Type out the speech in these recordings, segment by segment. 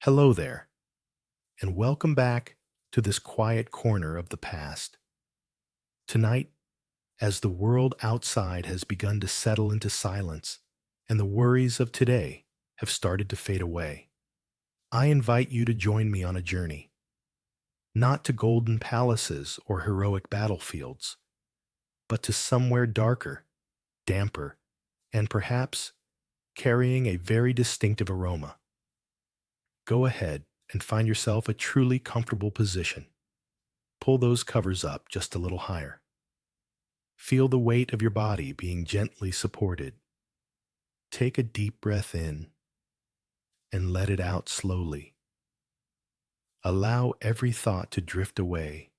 Hello there, and welcome back to this quiet corner of the past. Tonight, as the world outside has begun to settle into silence and the worries of today have started to fade away, I invite you to join me on a journey, not to golden palaces or heroic battlefields, but to somewhere darker, damper, and perhaps carrying a very distinctive aroma. Go ahead and find yourself a truly comfortable position. Pull those covers up just a little higher. Feel the weight of your body being gently supported. Take a deep breath in and let it out slowly. Allow every thought to drift away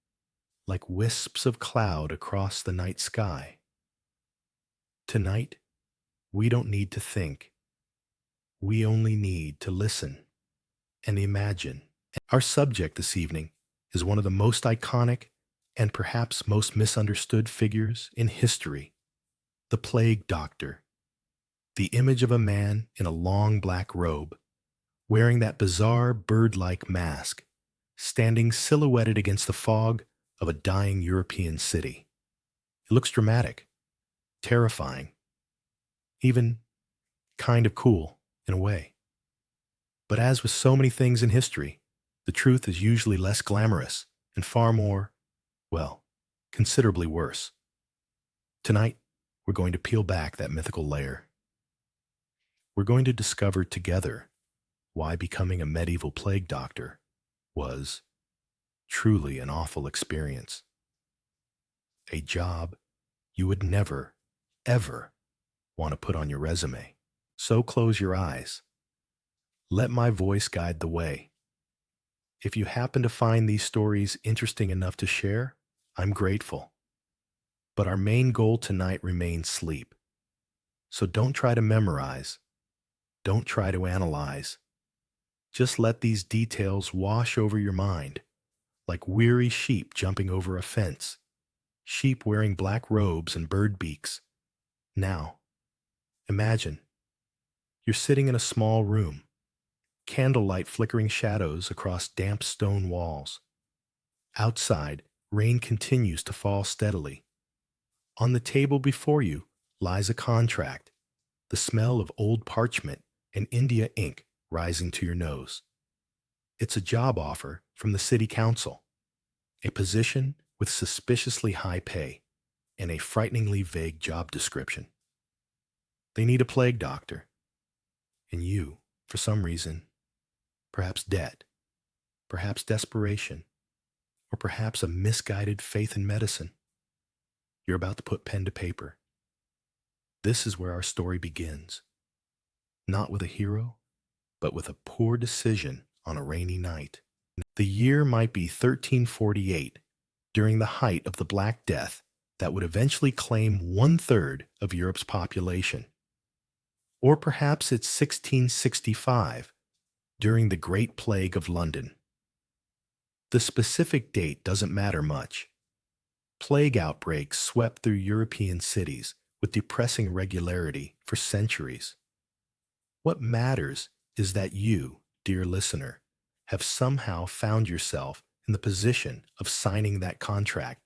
like wisps of cloud across the night sky. Tonight, we don't need to think. We only need to listen and imagine. Our subject this evening is one of the most iconic and perhaps most misunderstood figures in history, the Plague Doctor, the image of a man in a long black robe, wearing that bizarre bird-like mask, standing silhouetted against the fog of a dying European city. It looks dramatic, terrifying, even kind of cool in a way. But as with so many things in history, the truth is usually less glamorous and far more, well, considerably worse. Tonight, we're going to peel back that mythical layer. We're going to discover together why becoming a medieval plague doctor was truly an awful experience. A job you would never, ever want to put on your resume. So close your eyes. Let my voice guide the way. If you happen to find these stories interesting enough to share, I'm grateful. But our main goal tonight remains sleep. So don't try to memorize. Don't try to analyze. Just let these details wash over your mind, like weary sheep jumping over a fence, sheep wearing black robes and bird beaks. Now, imagine you're sitting in a small room, candlelight flickering shadows across damp stone walls. Outside, rain continues to fall steadily. On the table before you lies a contract, the smell of old parchment and India ink rising to your nose. It's a job offer from the city council, a position with suspiciously high pay and a frighteningly vague job description. They need a plague doctor, and you, for some reason, perhaps debt, perhaps desperation, or perhaps a misguided faith in medicine, you're about to put pen to paper. This is where our story begins, not with a hero, but with a poor decision on a rainy night. The year might be 1348, during the height of the Black Death that would eventually claim 1/3 of Europe's population. Or perhaps it's 1665, during the Great Plague of London. The specific date doesn't matter much. Plague outbreaks swept through European cities with depressing regularity for centuries. What matters is that you, dear listener, have somehow found yourself in the position of signing that contract.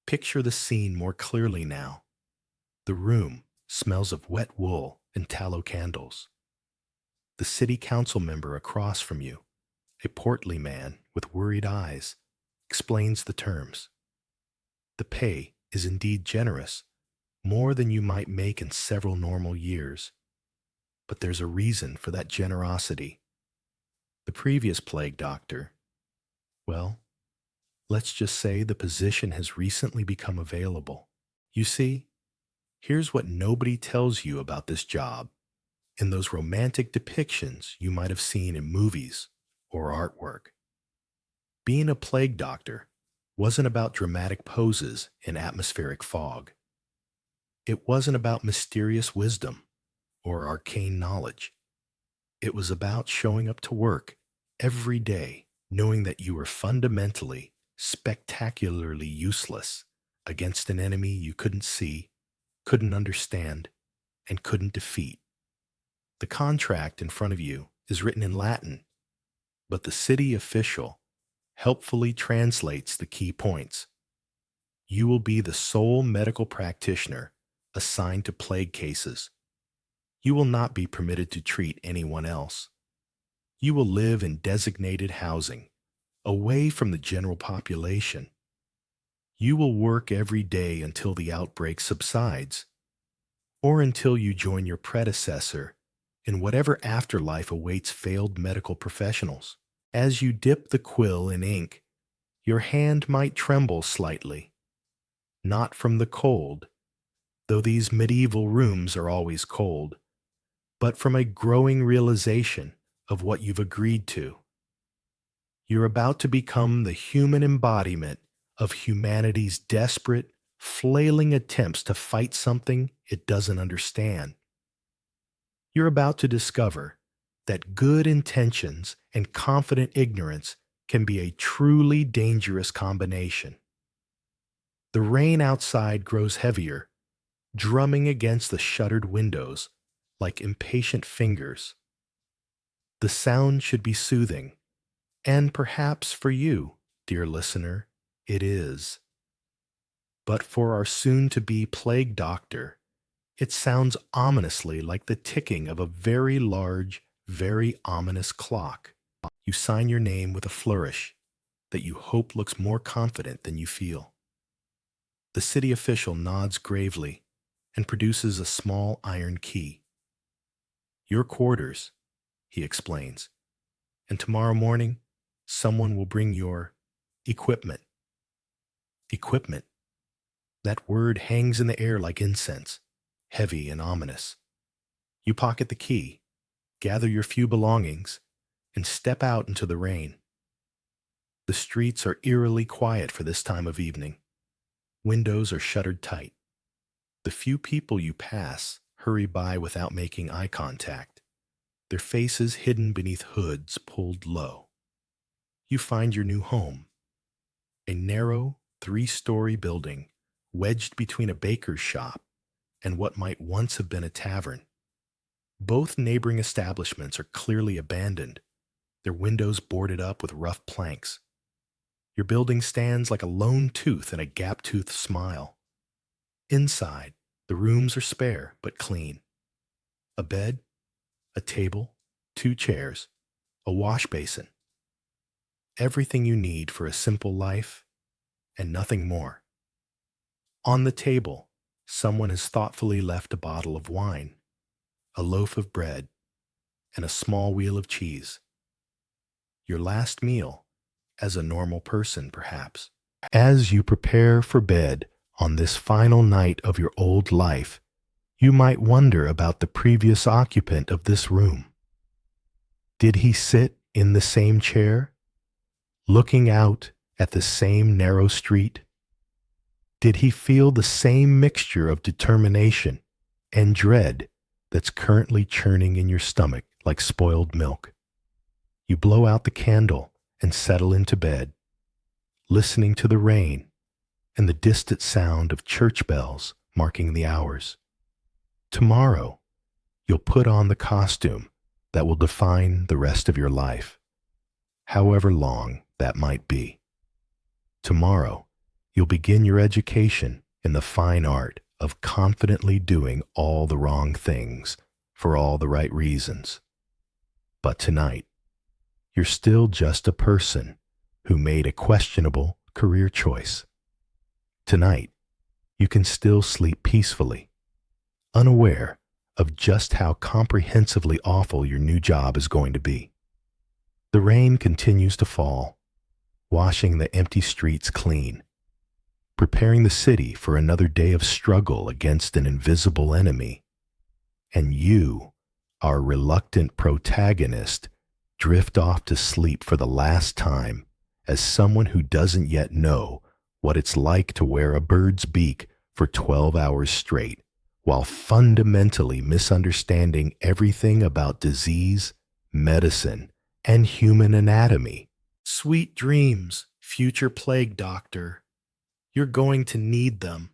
Picture the scene more clearly now. The room smells of wet wool and tallow candles. The city council member across from you, a portly man with worried eyes, explains the terms. The pay is indeed generous, more than you might make in several normal years. But there's a reason for that generosity. The previous plague doctor, well, let's just say the position has recently become available. You see, here's what nobody tells you about this job in those romantic depictions you might have seen in movies or artwork. Being a plague doctor wasn't about dramatic poses in atmospheric fog. It wasn't about mysterious wisdom or arcane knowledge. It was about showing up to work every day knowing that you were fundamentally, spectacularly useless against an enemy you couldn't see, couldn't understand, and couldn't defeat. The contract in front of you is written in Latin but the city official helpfully translates the key points. You will be the sole medical practitioner assigned to plague cases. You will not be permitted to treat anyone else. You will live in designated housing, away from the general population. You will work every day until the outbreak subsides, or until you join your predecessor in whatever afterlife awaits failed medical professionals. As you dip the quill in ink, your hand might tremble slightly, not from the cold, though these medieval rooms are always cold, but from a growing realization of what you've agreed to. You're about to become the human embodiment of humanity's desperate, flailing attempts to fight something it doesn't understand. You're about to discover that good intentions and confident ignorance can be a truly dangerous combination. The rain outside grows heavier, drumming against the shuttered windows like impatient fingers. The sound should be soothing, and perhaps for you, dear listener, it is. But for our soon-to-be plague doctor, it sounds ominously like the ticking of a very large, very ominous clock. You sign your name with a flourish that you hope looks more confident than you feel. The city official nods gravely and produces a small iron key. Your quarters, he explains, and tomorrow morning, someone will bring your equipment. Equipment. That word hangs in the air like incense, heavy and ominous. You pocket the key, gather your few belongings, and step out into the rain. The streets are eerily quiet for this time of evening. Windows are shuttered tight. The few people you pass hurry by without making eye contact, their faces hidden beneath hoods pulled low. You find your new home, a narrow, three-story building wedged between a baker's shop and what might once have been a tavern. Both neighboring establishments are clearly abandoned, their windows boarded up with rough planks. Your building stands like a lone tooth in a gap-toothed smile. Inside, the rooms are spare but clean. A bed, a table, 2 chairs, a wash basin. Everything you need for a simple life and nothing more. On the table, someone has thoughtfully left a bottle of wine, a loaf of bread, and a small wheel of cheese. Your last meal, as a normal person perhaps. As you prepare for bed on this final night of your old life, you might wonder about the previous occupant of this room. Did he sit in the same chair, looking out at the same narrow street? Did he feel the same mixture of determination and dread that's currently churning in your stomach like spoiled milk? You blow out the candle and settle into bed, listening to the rain and the distant sound of church bells marking the hours. Tomorrow, you'll put on the costume that will define the rest of your life, however long that might be. Tomorrow, you'll begin your education in the fine art of confidently doing all the wrong things for all the right reasons. But tonight, you're still just a person who made a questionable career choice. Tonight, you can still sleep peacefully, unaware of just how comprehensively awful your new job is going to be. The rain continues to fall, washing the empty streets clean, preparing the city for another day of struggle against an invisible enemy. And you, our reluctant protagonist, drift off to sleep for the last time as someone who doesn't yet know what it's like to wear a bird's beak for 12 hours straight, while fundamentally misunderstanding everything about disease, medicine, and human anatomy. Sweet dreams, future plague doctor. You're going to need them.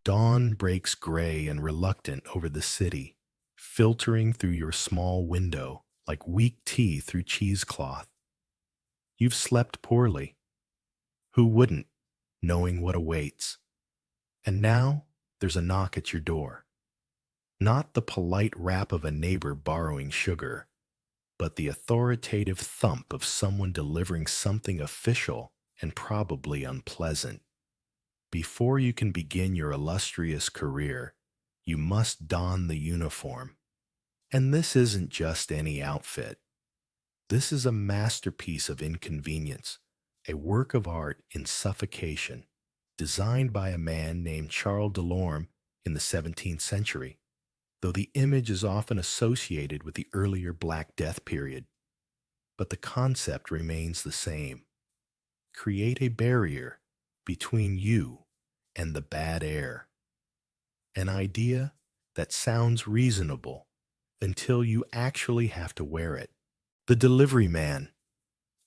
Dawn breaks gray and reluctant over the city, filtering through your small window like weak tea through cheesecloth. You've slept poorly. Who wouldn't, knowing what awaits? And now there's a knock at your door. Not the polite rap of a neighbor borrowing sugar, but the authoritative thump of someone delivering something official and probably unpleasant. Before you can begin your illustrious career, you must don the uniform. And this isn't just any outfit. This is a masterpiece of inconvenience, a work of art in suffocation, designed by a man named Charles Delorme in the 17th century, though the image is often associated with the earlier Black Death period. But the concept remains the same. Create a barrier between you and the bad air. An idea that sounds reasonable until you actually have to wear it. The delivery man,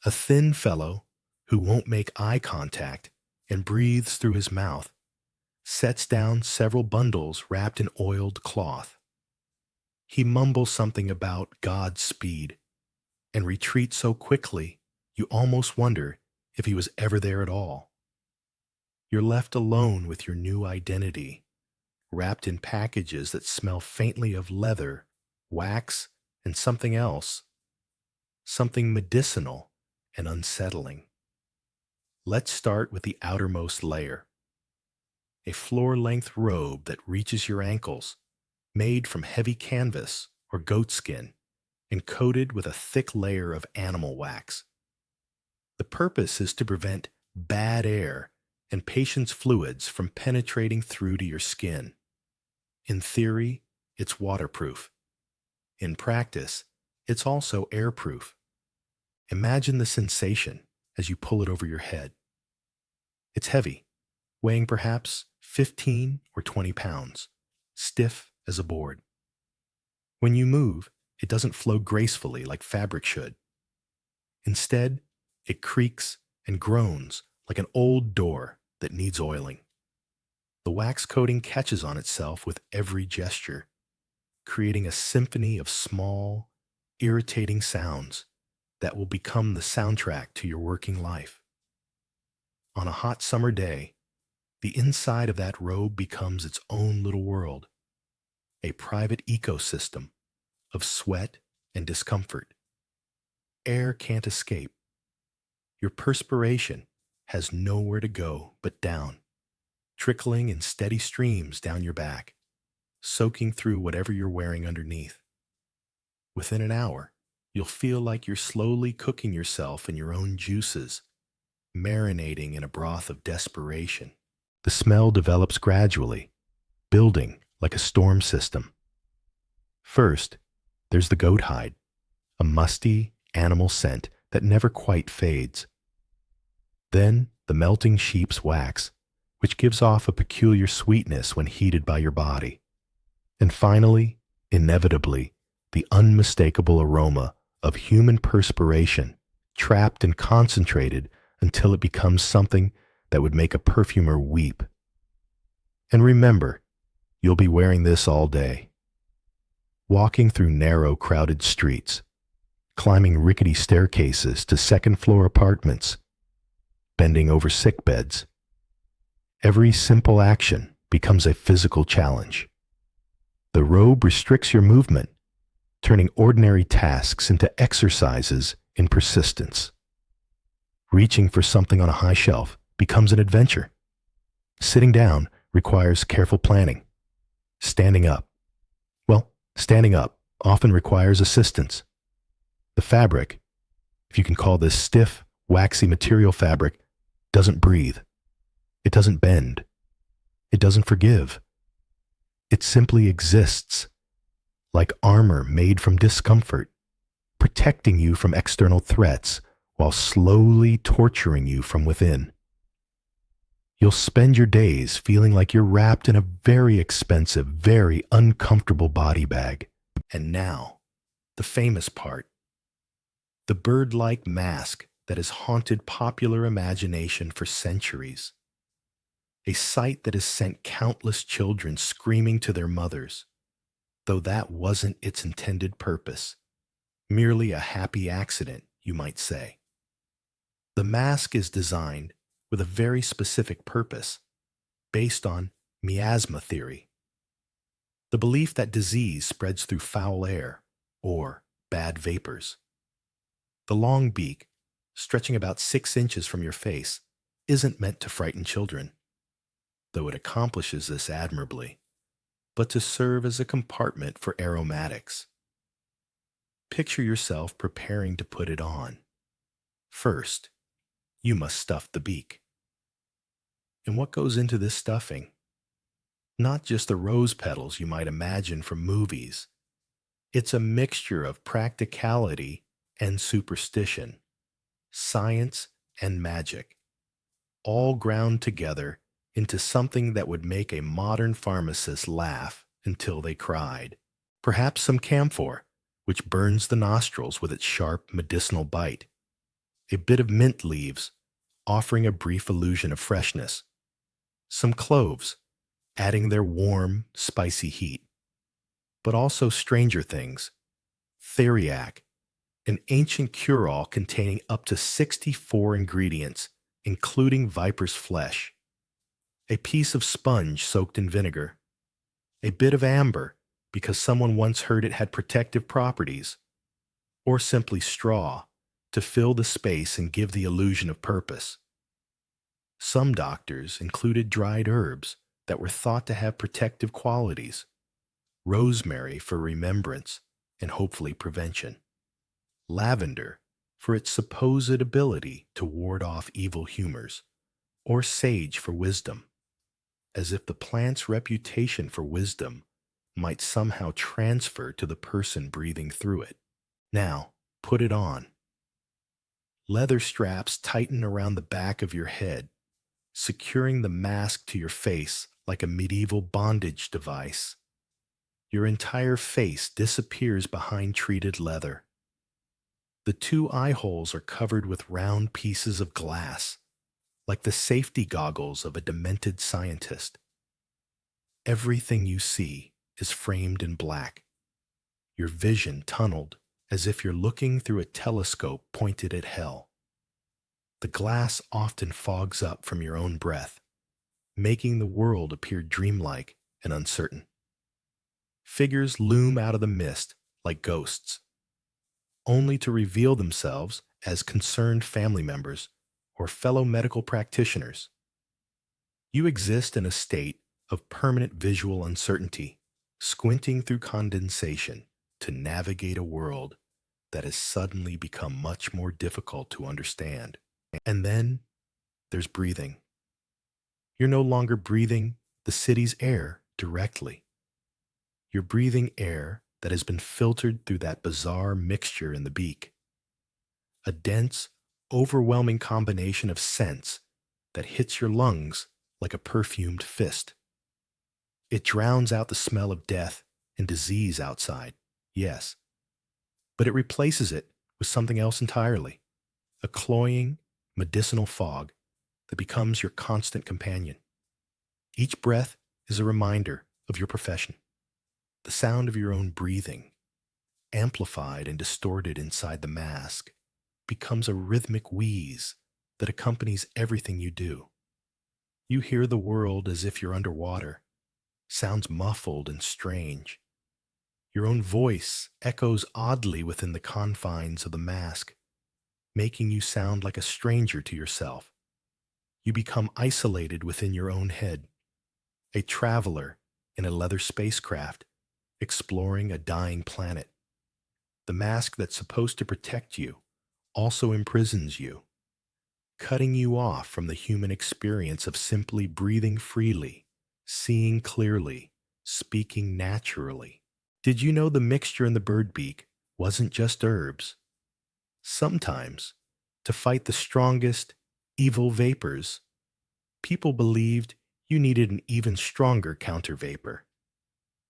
a thin fellow who won't make eye contact and breathes through his mouth, sets down several bundles wrapped in oiled cloth. He mumbles something about Godspeed and retreats so quickly you almost wonder if he was ever there at all. You're left alone with your new identity, wrapped in packages that smell faintly of leather, wax, and something else, something medicinal and unsettling. Let's start with the outermost layer. A floor-length robe that reaches your ankles, made from heavy canvas or goatskin, and coated with a thick layer of animal wax. The purpose is to prevent bad air and patient's fluids from penetrating through to your skin. In theory, it's waterproof. In practice, it's also airproof. Imagine the sensation as you pull it over your head. It's heavy, weighing perhaps 15 or 20 pounds, stiff as a board. When you move, it doesn't flow gracefully like fabric should. Instead, it creaks and groans like an old door that needs oiling. The wax coating catches on itself with every gesture, creating a symphony of small, irritating sounds that will become the soundtrack to your working life. On a hot summer day, the inside of that robe becomes its own little world, a private ecosystem of sweat and discomfort. Air can't escape. Your perspiration has nowhere to go but down, trickling in steady streams down your back, soaking through whatever you're wearing underneath. Within an hour, you'll feel like you're slowly cooking yourself in your own juices, marinating in a broth of desperation. The smell develops gradually, building like a storm system. First, there's the goat hide, a musty animal scent that never quite fades. Then the melting sheep's wax, which gives off a peculiar sweetness when heated by your body. And finally, inevitably, the unmistakable aroma of human perspiration, trapped and concentrated until it becomes something that would make a perfumer weep. And remember, you'll be wearing this all day. Walking through narrow, crowded streets, climbing rickety staircases to second-floor apartments, bending over sick beds. Every simple action becomes a physical challenge. The robe restricts your movement, turning ordinary tasks into exercises in persistence. Reaching for something on a high shelf becomes an adventure. Sitting down requires careful planning. Standing up often requires assistance. The fabric, if you can call this stiff, waxy material fabric, doesn't breathe. It doesn't bend. It doesn't forgive. It simply exists, like armor made from discomfort, protecting you from external threats while slowly torturing you from within. You'll spend your days feeling like you're wrapped in a very expensive, very uncomfortable body bag. And now, the famous part. The bird-like mask that has haunted popular imagination for centuries. A sight that has sent countless children screaming to their mothers, though that wasn't its intended purpose. Merely a happy accident, you might say. The mask is designed with a very specific purpose, based on miasma theory, the belief that disease spreads through foul air or bad vapors. The long beak, stretching about 6 inches from your face, isn't meant to frighten children, though it accomplishes this admirably, but to serve as a compartment for aromatics. Picture yourself preparing to put it on. First, you must stuff the beak. And what goes into this stuffing? Not just the rose petals you might imagine from movies. It's a mixture of practicality and superstition, science and magic, all ground together into something that would make a modern pharmacist laugh until they cried. Perhaps some camphor, which burns the nostrils with its sharp medicinal bite. A bit of mint leaves, offering a brief illusion of freshness. Some cloves, adding their warm, spicy heat. But also stranger things, theriac, an ancient cure-all containing up to 64 ingredients, including viper's flesh. A piece of sponge soaked in vinegar. A bit of amber, because someone once heard it had protective properties. Or simply straw, to fill the space and give the illusion of purpose. Some doctors included dried herbs that were thought to have protective qualities. Rosemary for remembrance and hopefully prevention. Lavender for its supposed ability to ward off evil humors. Or sage for wisdom, as if the plant's reputation for wisdom might somehow transfer to the person breathing through it. Now, put it on. Leather straps tighten around the back of your head, securing the mask to your face like a medieval bondage device. Your entire face disappears behind treated leather. The 2 eye holes are covered with round pieces of glass, like the safety goggles of a demented scientist. Everything you see is framed in black, your vision tunneled as if you're looking through a telescope pointed at hell. The glass often fogs up from your own breath, making the world appear dreamlike and uncertain. Figures loom out of the mist like ghosts, only to reveal themselves as concerned family members or fellow medical practitioners. You exist in a state of permanent visual uncertainty, squinting through condensation to navigate a world that has suddenly become much more difficult to understand. And then there's breathing. You're no longer breathing the city's air directly. You're breathing air that has been filtered through that bizarre mixture in the beak. A dense, overwhelming combination of scents that hits your lungs like a perfumed fist. It drowns out the smell of death and disease outside, yes, but it replaces it with something else entirely, a cloying, medicinal fog that becomes your constant companion. Each breath is a reminder of your profession, the sound of your own breathing, amplified and distorted inside the mask, becomes a rhythmic wheeze that accompanies everything you do. You hear the world as if you're underwater, sounds muffled and strange. Your own voice echoes oddly within the confines of the mask, making you sound like a stranger to yourself. You become isolated within your own head, a traveler in a leather spacecraft, exploring a dying planet. The mask that's supposed to protect you also imprisons you, cutting you off from the human experience of simply breathing freely, seeing clearly, speaking naturally. Did you know the mixture in the bird beak wasn't just herbs? Sometimes, to fight the strongest, evil vapors, people believed you needed an even stronger counter-vapor.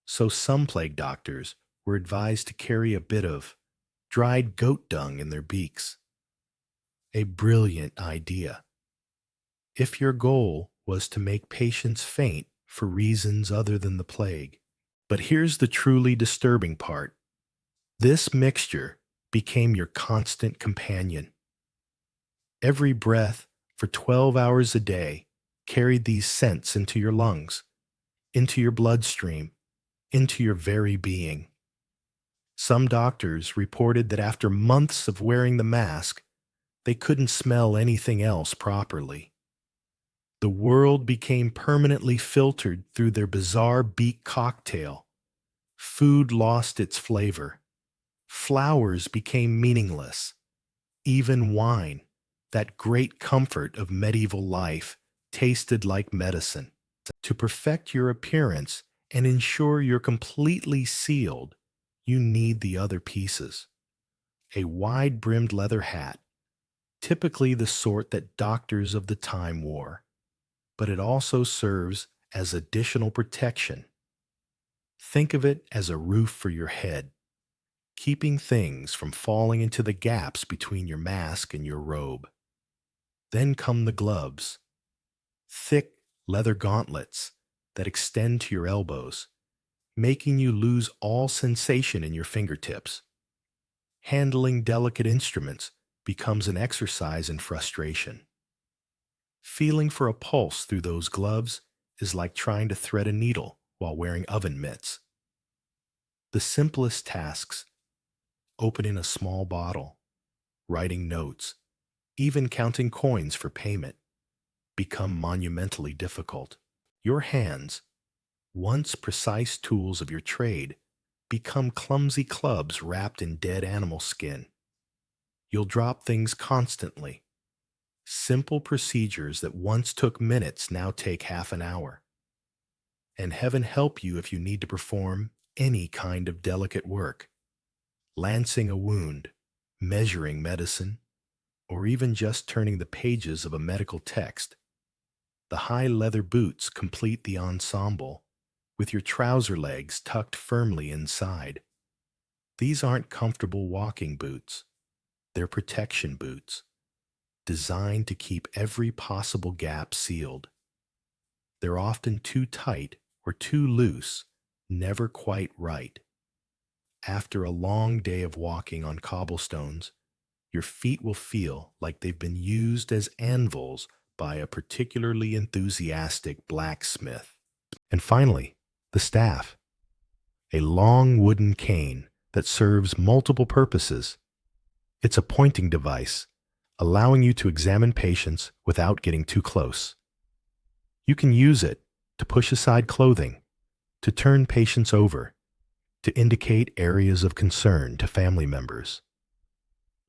So some plague doctors were advised to carry a bit of dried goat dung in their beaks. A brilliant idea. If your goal was to make patients faint for reasons other than the plague. But here's the truly disturbing part. This mixture became your constant companion. Every breath for 12 hours a day carried these scents into your lungs, into your bloodstream, into your very being. Some doctors reported that after months of wearing the mask, they couldn't smell anything else properly. The world became permanently filtered through their bizarre beak cocktail. Food lost its flavor. Flowers became meaningless. Even wine, that great comfort of medieval life, tasted like medicine. To perfect your appearance and ensure you're completely sealed, you need the other pieces. A wide-brimmed leather hat, typically the sort that doctors of the time wore, but it also serves as additional protection. Think of it as a roof for your head, keeping things from falling into the gaps between your mask and your robe. Then come the gloves, thick leather gauntlets that extend to your elbows, making you lose all sensation in your fingertips. Handling delicate instruments becomes an exercise in frustration. Feeling for a pulse through those gloves is like trying to thread a needle while wearing oven mitts. The simplest tasks, opening a small bottle, writing notes, even counting coins for payment, become monumentally difficult. Your hands, once precise tools of your trade, become clumsy clubs wrapped in dead animal skin. You'll drop things constantly. Simple procedures that once took minutes now take half an hour. And heaven help you if you need to perform any kind of delicate work. Lancing a wound, measuring medicine, or even just turning the pages of a medical text. The high leather boots complete the ensemble, with your trouser legs tucked firmly inside. These aren't comfortable walking boots. They're protection boots, designed to keep every possible gap sealed. They're often too tight or too loose, never quite right. After a long day of walking on cobblestones, your feet will feel like they've been used as anvils by a particularly enthusiastic blacksmith. And finally, the staff, a long wooden cane that serves multiple purposes. It's a pointing device, allowing you to examine patients without getting too close. You can use it to push aside clothing, to turn patients over, to indicate areas of concern to family members.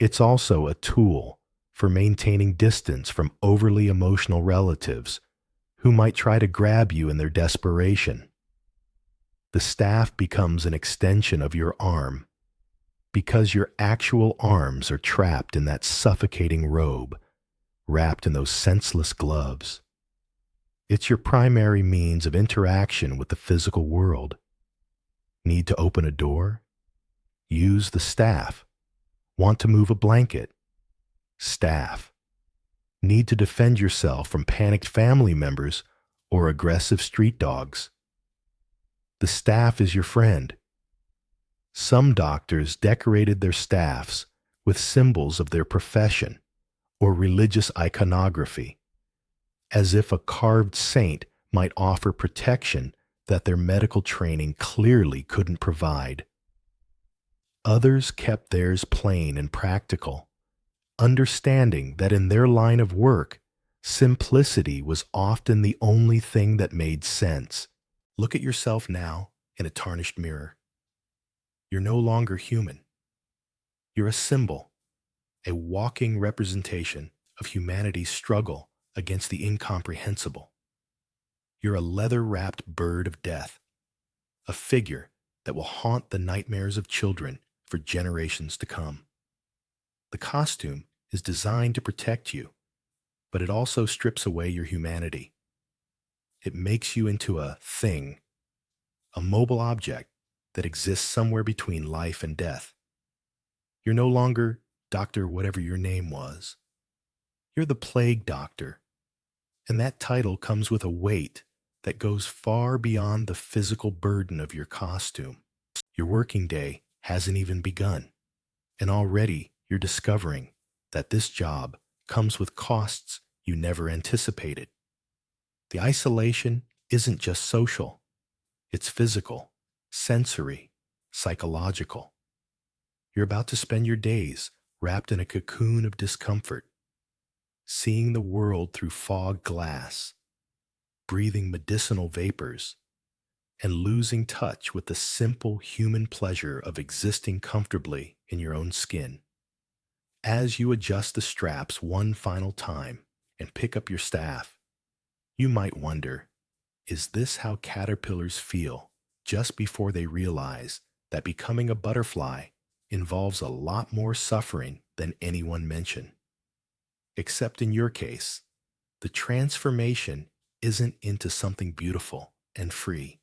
It's also a tool for maintaining distance from overly emotional relatives who might try to grab you in their desperation. The staff becomes an extension of your arm because your actual arms are trapped in that suffocating robe, wrapped in those senseless gloves. It's your primary means of interaction with the physical world. Need to open a door? Use the staff. Want to move a blanket? Staff. Need to defend yourself from panicked family members or aggressive street dogs? The staff is your friend. Some doctors decorated their staffs with symbols of their profession or religious iconography, as if a carved saint might offer protection that their medical training clearly couldn't provide. Others kept theirs plain and practical, understanding that in their line of work, simplicity was often the only thing that made sense. Look at yourself now in a tarnished mirror. You're no longer human. You're a symbol, a walking representation of humanity's struggle against the incomprehensible. You're a leather-wrapped bird of death, a figure that will haunt the nightmares of children for generations to come. The costume is designed to protect you, but it also strips away your humanity. It makes you into a thing, a mobile object that exists somewhere between life and death. You're no longer Doctor whatever your name was. You're the plague doctor, and that title comes with a weight that goes far beyond the physical burden of your costume. Your working day hasn't even begun, and already you're discovering that this job comes with costs you never anticipated. The isolation isn't just social, it's physical, sensory, psychological. You're about to spend your days wrapped in a cocoon of discomfort, seeing the world through fog glass, breathing medicinal vapors, and losing touch with the simple human pleasure of existing comfortably in your own skin. As you adjust the straps one final time and pick up your staff, you might wonder, is this how caterpillars feel just before they realize that becoming a butterfly involves a lot more suffering than anyone mentioned? Except in your case, the transformation isn't into something beautiful and free.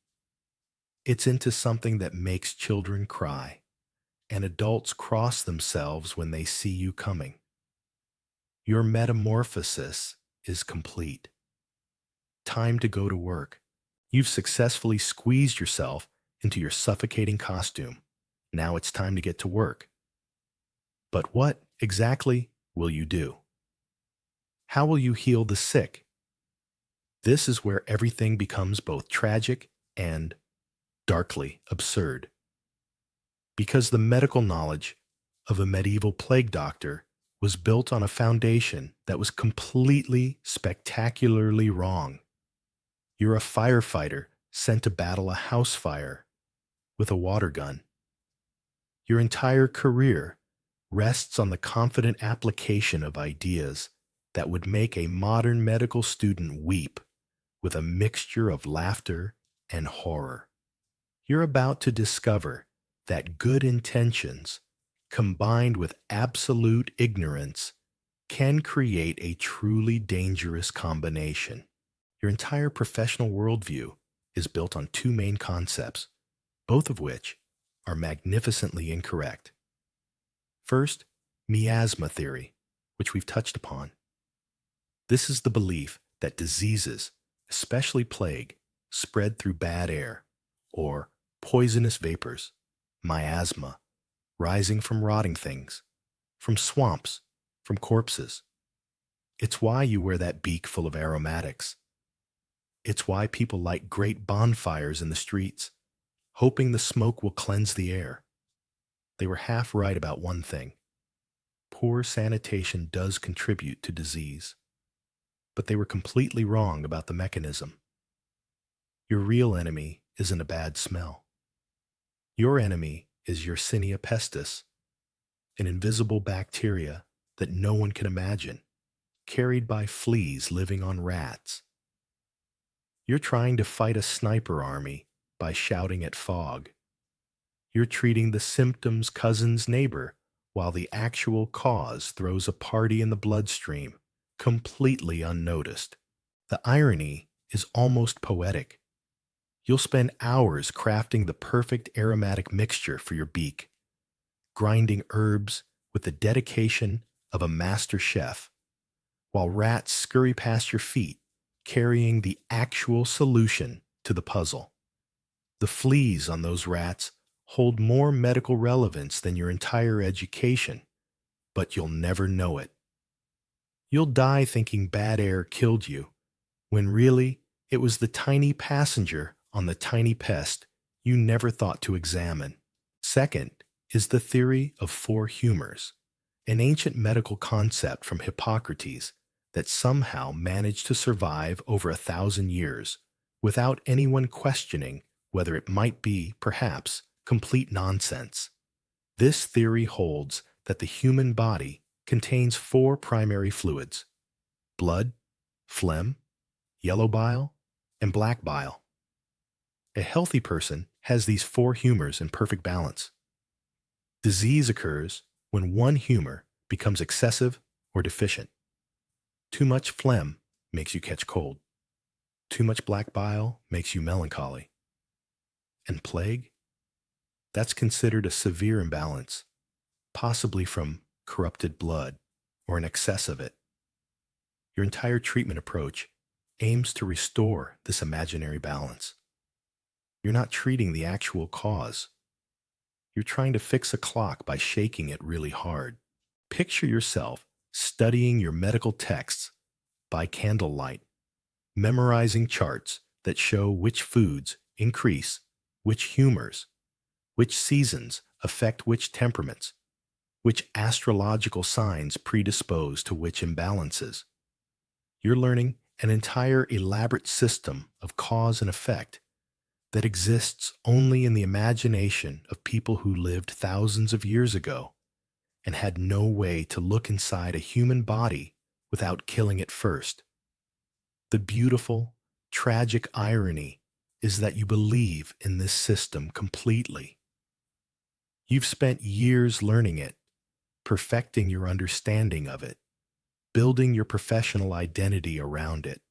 It's into something that makes children cry and adults cross themselves when they see you coming. Your metamorphosis is complete. Time to go to work. You've successfully squeezed yourself into your suffocating costume. Now it's time to get to work. But what exactly will you do? How will you heal the sick? This is where everything becomes both tragic and darkly absurd. Because the medical knowledge of a medieval plague doctor was built on a foundation that was completely, spectacularly wrong. You're a firefighter sent to battle a house fire with a water gun. Your entire career rests on the confident application of ideas that would make a modern medical student weep with a mixture of laughter and horror. You're about to discover that good intentions, combined with absolute ignorance, can create a truly dangerous combination. Your entire professional worldview is built on two main concepts, both of which are magnificently incorrect. First, miasma theory, which we've touched upon. This is the belief that diseases, especially plague, spread through bad air, or poisonous vapors, miasma, rising from rotting things, from swamps, from corpses. It's why you wear that beak full of aromatics. It's why people light great bonfires in the streets, hoping the smoke will cleanse the air. They were half right about one thing. Poor sanitation does contribute to disease. But they were completely wrong about the mechanism. Your real enemy isn't a bad smell. Your enemy is Yersinia pestis, an invisible bacteria that no one can imagine, carried by fleas living on rats. You're trying to fight a sniper army by shouting at fog. You're treating the symptoms' cousin's neighbor while the actual cause throws a party in the bloodstream, completely unnoticed. The irony is almost poetic. You'll spend hours crafting the perfect aromatic mixture for your beak, grinding herbs with the dedication of a master chef, while rats scurry past your feet, carrying the actual solution to the puzzle. The fleas on those rats hold more medical relevance than your entire education, but you'll never know it. You'll die thinking bad air killed you, when really it was the tiny passenger on the tiny pest you never thought to examine. Second is the theory of four humors, an ancient medical concept from Hippocrates that somehow managed to survive over 1,000 years without anyone questioning whether it might be, perhaps, complete nonsense. This theory holds that the human body contains four primary fluids: blood, phlegm, yellow bile, and black bile. A healthy person has these four humors in perfect balance. Disease occurs when one humor becomes excessive or deficient. Too much phlegm makes you catch cold. Too much black bile makes you melancholy. And plague? That's considered a severe imbalance, possibly from corrupted blood or an excess of it. Your entire treatment approach aims to restore this imaginary balance. You're not treating the actual cause. You're trying to fix a clock by shaking it really hard. Picture yourself studying your medical texts by candlelight, memorizing charts that show which foods increase which humors, which seasons affect which temperaments, which astrological signs predispose to which imbalances. You're learning an entire elaborate system of cause and effect that exists only in the imagination of people who lived thousands of years ago and had no way to look inside a human body without killing it first. The beautiful, tragic irony is that you believe in this system completely. You've spent years learning it, perfecting your understanding of it, building your professional identity around it.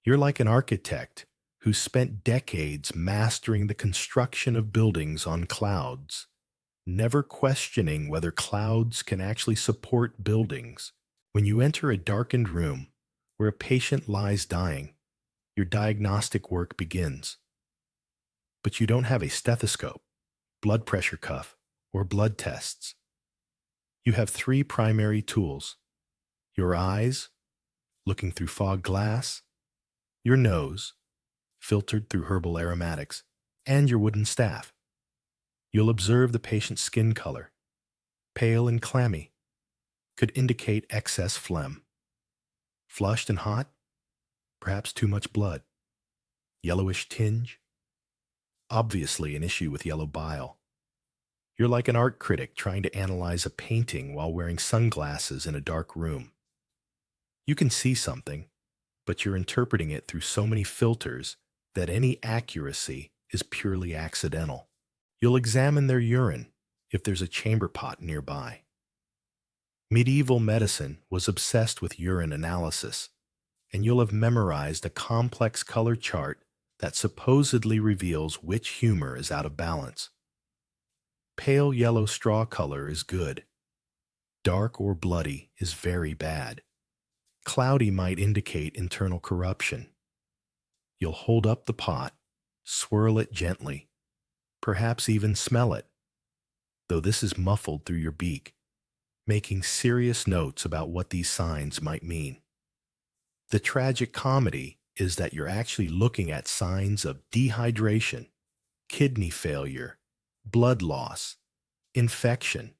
You're like an architect who spent decades mastering the construction of buildings on clouds, never questioning whether clouds can actually support buildings. When you enter a darkened room where a patient lies dying, your diagnostic work begins. But you don't have a stethoscope, blood pressure cuff, or blood tests. You have three primary tools: your eyes, looking through fog glass, your nose, filtered through herbal aromatics, and your wooden staff. You'll observe the patient's skin color. Pale and clammy could indicate excess phlegm. Flushed and hot, perhaps too much blood. Yellowish tinge, obviously an issue with yellow bile. You're like an art critic trying to analyze a painting while wearing sunglasses in a dark room. You can see something, but you're interpreting it through so many filters that any accuracy is purely accidental. You'll examine their urine if there's a chamber pot nearby. Medieval medicine was obsessed with urine analysis, and you'll have memorized a complex color chart that supposedly reveals which humor is out of balance. Pale yellow straw color is good. Dark or bloody is very bad. Cloudy might indicate internal corruption. You'll hold up the pot, swirl it gently, perhaps even smell it, though this is muffled through your beak, making serious notes about what these signs might mean. The tragic comedy is that you're actually looking at signs of dehydration, kidney failure, blood loss, infection,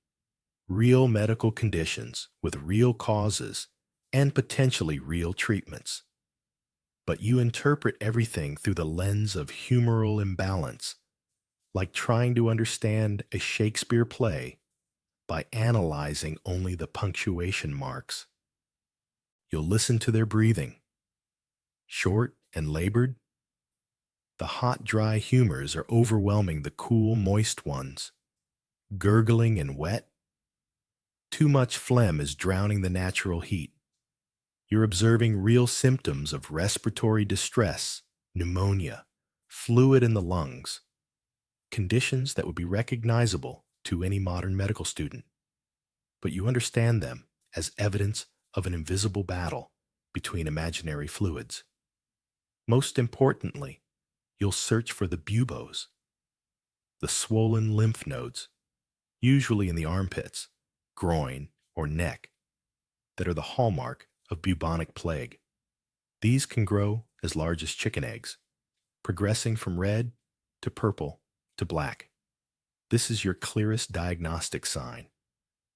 real medical conditions with real causes and potentially real treatments. But you interpret everything through the lens of humoral imbalance, like trying to understand a Shakespeare play by analyzing only the punctuation marks. You'll listen to their breathing. Short and labored. The hot, dry humors are overwhelming the cool, moist ones. Gurgling and wet. Too much phlegm is drowning the natural heat. You're observing real symptoms of respiratory distress, pneumonia, fluid in the lungs, conditions that would be recognizable to any modern medical student. But you understand them as evidence of an invisible battle between imaginary fluids. Most importantly, you'll search for the buboes, the swollen lymph nodes, usually in the armpits, groin, or neck, that are the hallmark of bubonic plague. These can grow as large as chicken eggs, progressing from red to purple to black. This is your clearest diagnostic sign,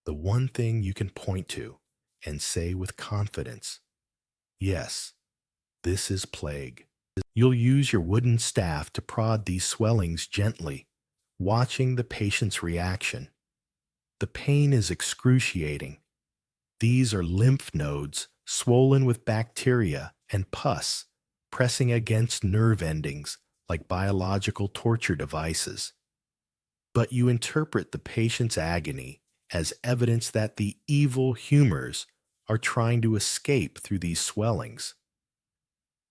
the one thing you can point to and say with confidence, yes, this is plague. You'll use your wooden staff to prod these swellings gently, watching the patient's reaction. The pain is excruciating. These are lymph nodes swollen with bacteria and pus, pressing against nerve endings like biological torture devices. But you interpret the patient's agony as evidence that the evil humors are trying to escape through these swellings.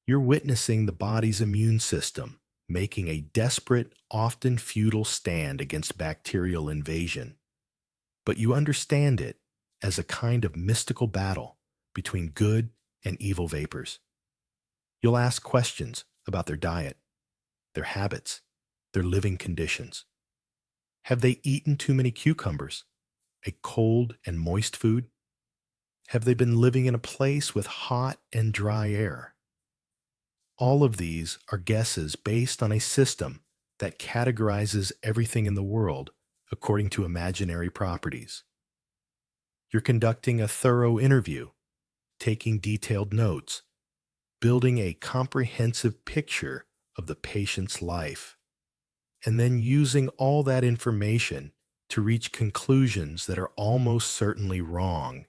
You're witnessing the body's immune system making a desperate, often futile stand against bacterial invasion. But you understand it as a kind of mystical battle between good and evil vapors. You'll ask questions about their diet, their habits, their living conditions. Have they eaten too many cucumbers? A cold and moist food? Have they been living in a place with hot and dry air? All of these are guesses based on a system that categorizes everything in the world according to imaginary properties. You're conducting a thorough interview, taking detailed notes, building a comprehensive picture of the patient's life, and then using all that information to reach conclusions that are almost certainly wrong.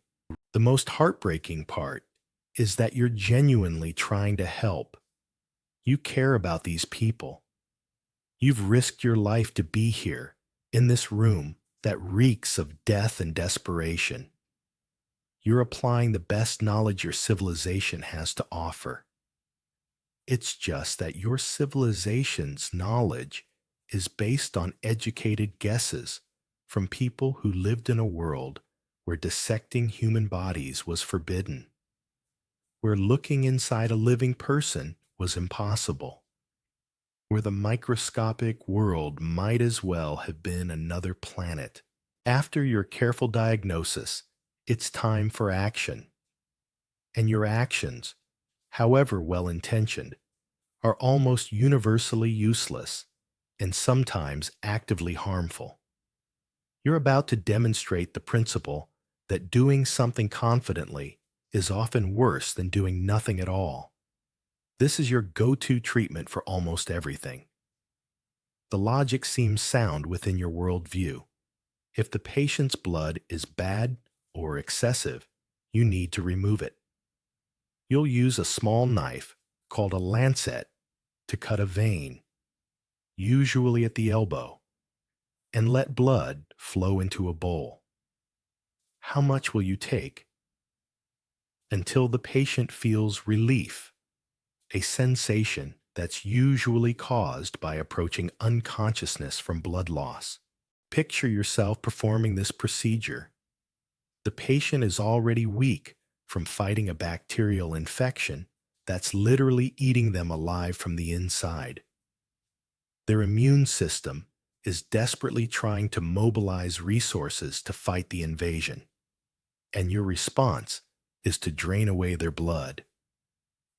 The most heartbreaking part is that you're genuinely trying to help. You care about these people. You've risked your life to be here, in this room that reeks of death and desperation. You're applying the best knowledge your civilization has to offer. It's just that your civilization's knowledge is based on educated guesses from people who lived in a world where dissecting human bodies was forbidden, where looking inside a living person was impossible, where the microscopic world might as well have been another planet. After your careful diagnosis, it's time for action. And your actions, however well-intentioned, are almost universally useless and sometimes actively harmful. You're about to demonstrate the principle that doing something confidently is often worse than doing nothing at all. This is your go-to treatment for almost everything. The logic seems sound within your worldview. If the patient's blood is bad or excessive, you need to remove it. You'll use a small knife called a lancet to cut a vein, usually at the elbow, and let blood flow into a bowl. How much will you take? Until the patient feels relief, a sensation that's usually caused by approaching unconsciousness from blood loss. Picture yourself performing this procedure. The patient is already weak from fighting a bacterial infection that's literally eating them alive from the inside. Their immune system is desperately trying to mobilize resources to fight the invasion, and your response is to drain away their blood,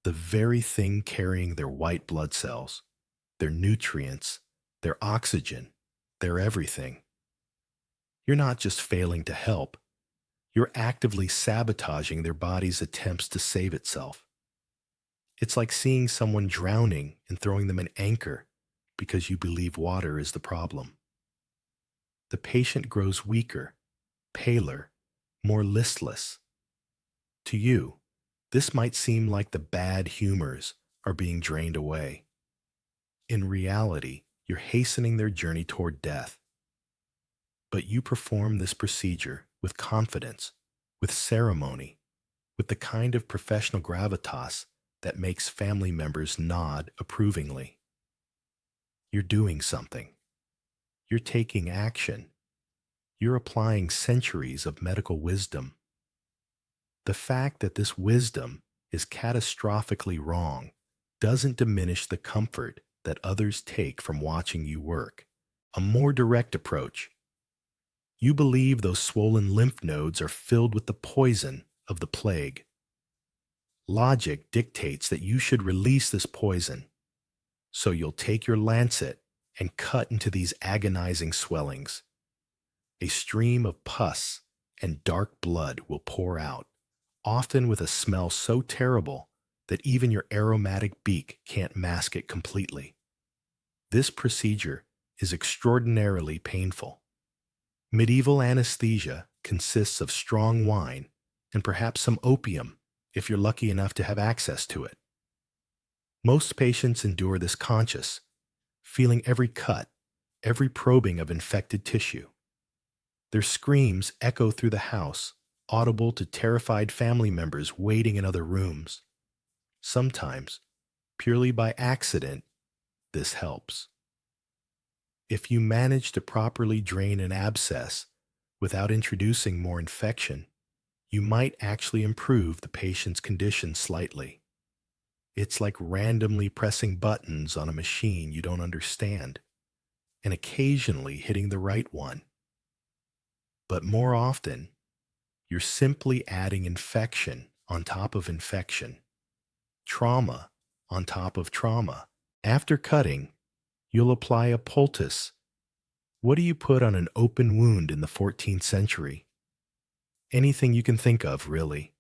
the very thing carrying their white blood cells, their nutrients, their oxygen, their everything. You're not just failing to help, you're actively sabotaging their body's attempts to save itself. It's like seeing someone drowning and throwing them an anchor because you believe water is the problem. The patient grows weaker, paler, more listless. To you, this might seem like the bad humors are being drained away. In reality, you're hastening their journey toward death. But you perform this procedure with confidence, with ceremony, with the kind of professional gravitas that makes family members nod approvingly. You're doing something. You're taking action. You're applying centuries of medical wisdom. The fact that this wisdom is catastrophically wrong doesn't diminish the comfort that others take from watching you work. A more direct approach. You believe those swollen lymph nodes are filled with the poison of the plague. Logic dictates that you should release this poison, so you'll take your lancet and cut into these agonizing swellings. A stream of pus and dark blood will pour out, often with a smell so terrible that even your aromatic beak can't mask it completely. This procedure is extraordinarily painful. Medieval anesthesia consists of strong wine and perhaps some opium if you're lucky enough to have access to it. Most patients endure this conscious, feeling every cut, every probing of infected tissue. Their screams echo through the house, audible to terrified family members waiting in other rooms. Sometimes, purely by accident, this helps. If you manage to properly drain an abscess without introducing more infection, you might actually improve the patient's condition slightly. It's like randomly pressing buttons on a machine you don't understand, and occasionally hitting the right one. But more often, You're simply adding infection on top of infection, trauma on top of trauma. After cutting, you'll apply a poultice. What do you put on an open wound in the 14th century? Anything you can think of, really.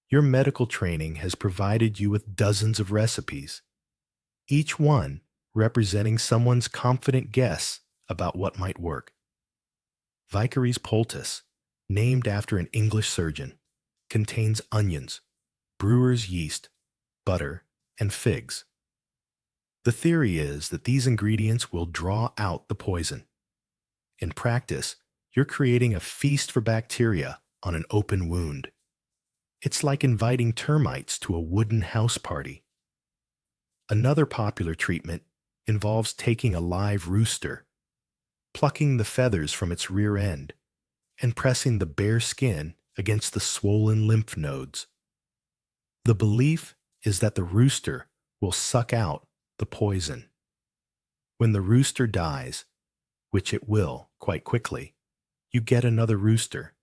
Your medical training has provided you with dozens of recipes, each one representing someone's confident guess about what might work. Vicary's poultice, named after an English surgeon, contains onions, brewer's yeast, butter, and figs. The theory is that these ingredients will draw out the poison. In practice, you're creating a feast for bacteria on an open wound. It's like inviting termites to a wooden house party. Another popular treatment involves taking a live rooster, plucking the feathers from its rear end, and pressing the bare skin against the swollen lymph nodes. The belief is that the rooster will suck out the poison. When the rooster dies, which it will quite quickly, you get another rooster.